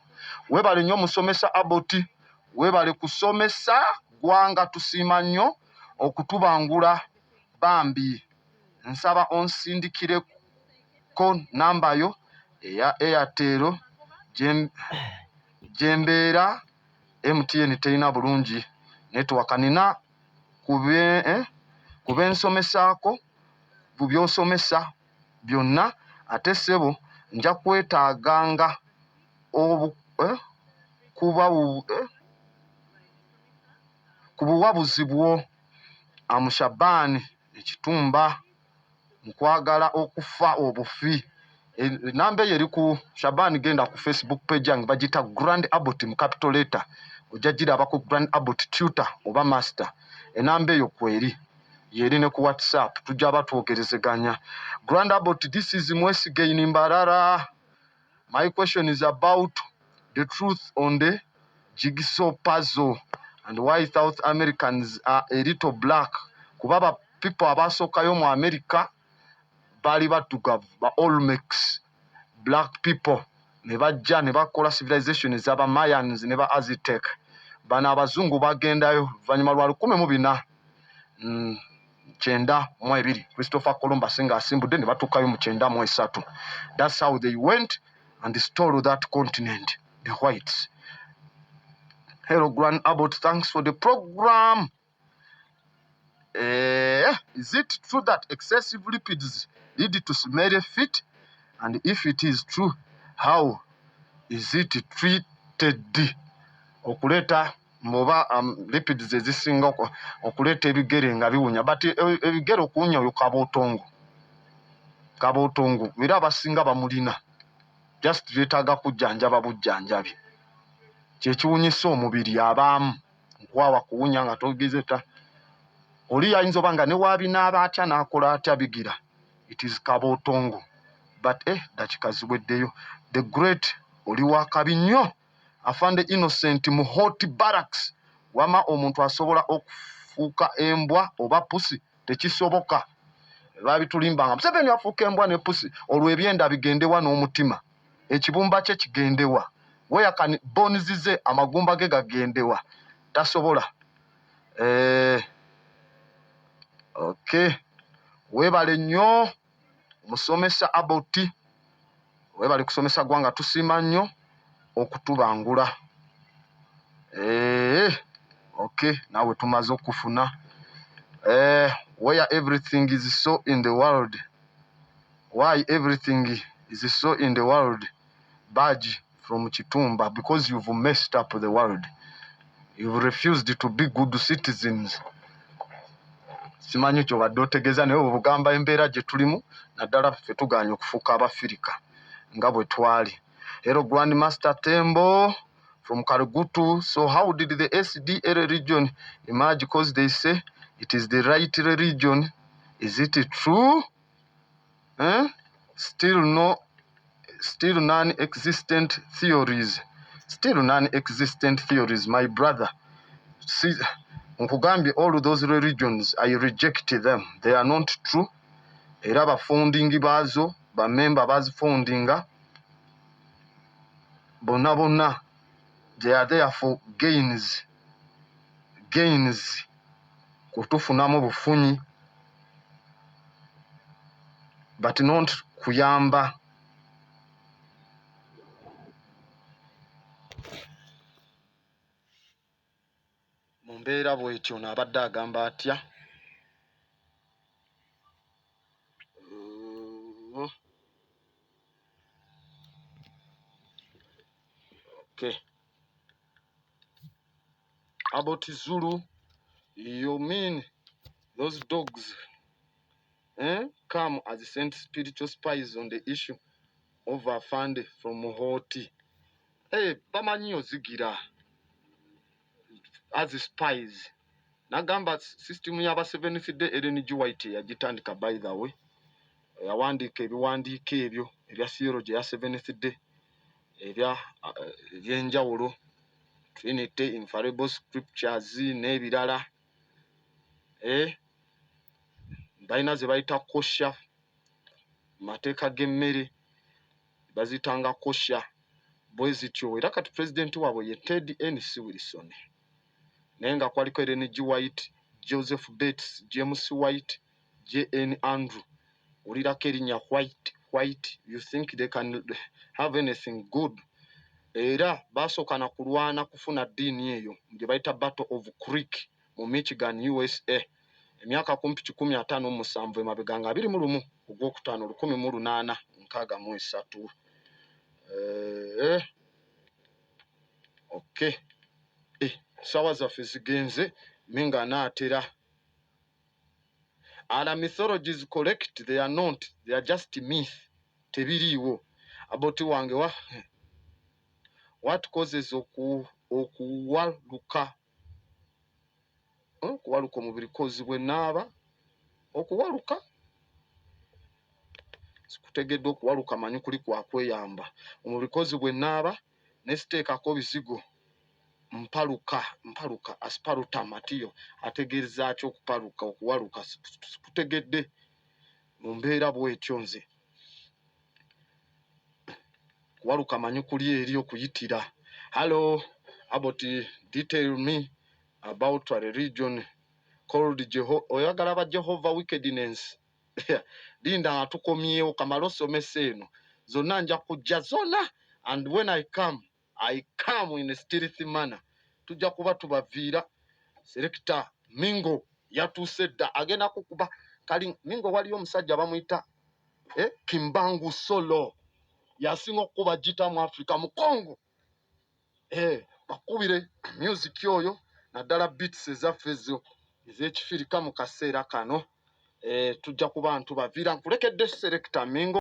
Weebale nnyo musomesa Abbott, weebale kusomesa gwanga, tusiima nnyo okutubangula bambi. Nsaba onsindikireko namba yo eya Airtel gyembeera MTN terina bulungi network. Nina kube nsomesaako ku by'osomesa byonna, ate ssebo nja kwetaaganga ku buwabuzi bwo. Amushabani ekitumba nkwagala okufa obufi. Namba eri ku Shabani, genda ku Facebook page yange bagita Grand Abbott mu capital letter, ojja giraba ku Grand Abbott tutor oba master. Enamba eyo kweri yeri ne ku WhatsApp tujja batwogerezeganya. Grand Abbott, this is Mwesige Inimbarara. My question is about the truth on the jigsaw puzzle and why South Americans are a little black. Kubaba people abasokayo mu America bali batugavu ba Olmecs, black people ne bajja ne bakola civilization ez'aba Mayans ne ba Aztec. Bana abazungu bagendayo vanyuma lwa 1492 Christopher Columbus nga asimbudde ne batukayo mu 903. That's how they went and stole that continent, the whites. Hello Grand Abbott, thanks for the program. Is it true that excessive lipids lead to smelly feet? And if it is true, how is it treated? Okuleta moba lipids ezisinga okuleta ebigere nga biwunya, but ebigere okuwunya oyo kabootongo era abasinga bamulina, just byetaaga kujjanjaba bujjanjabi. Kyekiwunyisa omubiri abaamu nkwawa kuwunya nga togezeta oli ayinza oba nga ne waabinaaba atya n'akola atya bigira. It is kabootongo. But dakika ziweddeyo. The great oli wakabi nnyo Afande Innocent mu hot barracks. Wama omuntu asobola okufuuka embwa oba pusi tekisoboka. Babitulimbanga Museveni afuuka embwa ne pusi olwo ebyenda bigendewa n'omutima, ekibumba kye kigendewa, where can bones ze amagumba ge gagendewa, tasobola. Okay, weebale nnyo musomesa Abbott, weebale kusomesa gwanga, tusiima nnyo okutubangula. Okay, nawe tumaze okufuna where everything is so in the world. Why everything is so in the world? Badge from Chitumba, because you've messed up the world. You've refused to be good citizens. Simanyi kyo badde otegeeza naye obugamba embeera gye tulimu naddala ffe tuganya okufuuka Abafirika nga bwe twali. Hello Grandmaster Tembo from Karugutu. So how did the SDL region emerge? Because they say it is the right region. Is it true? Still no still non-existent theories. Still non-existent theories, my brother. See, nkugambye all those religions, I reject them. They are not true. Era abafounding baazo, bamemba bazifoundinga, bonna they are there for gains. Kutufunamu bufunyi, but not kuyamba. Mumbeera bwetyo n'abadde agamba atya? Okay. About Zulu, you mean those dogs come as sent spiritual spies on the issue of a fund from Hoti? Hey, bamanyi ozigira as spies. Nagamba system yaba 7th day Ellen G. White yagitandika, by the way. Yawandiika ebiwandiiko ebyo ebya theology ya 7th day ebyenjawulo, Trinity, infallible scriptures n'ebirala. Balina ze bayita kosha, mateeka g'emmere bazitanga kosha bwe zityo. Era kati pulezidenti waabwe ye Ted N.C. Wilson, naye nga kwaliko Ellen G. White, Joseph Bates, James White, J.N. Andrew. Olirako erinnya White, you think they can have anything good? Era basooka na kulwana kufuna ddiini eyo gye bayita Battle of Creek mu Michigan, USA. Emyaka kumpi 157 emabega nga 21 Ogwokutaano 1863. Okay. Sawa zaffe zigenze minga anaatera. Our mythologies correct, they are not. They are just myth. Tebiriiwo. Aboti wange what causes okuwaluka omubiri kozibwe naaba okuwaluka sikutegedde okuwaluka manyi kuli kwakweyamba omubiri kozibwe naaba nesiteekako bizigo mpaluka aspaluta matiyo ategeeza ki okupaluka okuwaluka sikutegedde mu mbeera bwetyo nze kuwaluka manyi kuli eri okuyitira. Hello, about detail me about a religion called Jehovah. Oyagala ba Jehovah wickedness. Linda nga tukomyewo kamala osomesa eno zonna nja kujja zonna, and when I come in a stealthy manner. Tujja kuba tubaviira. Selector Mingo yatuuse dda agenda kukuba kali Mingo. Waliyo omusajja bamuyita Kimbangu Solo yasinga okuba gita mu Africa mu Congo. Bakubire music oyo naddala beats ezaffe ezo ez'ekifirika mu kaseera kano. Tujja kuba ntubaviira nkulekedde Selector Mingo.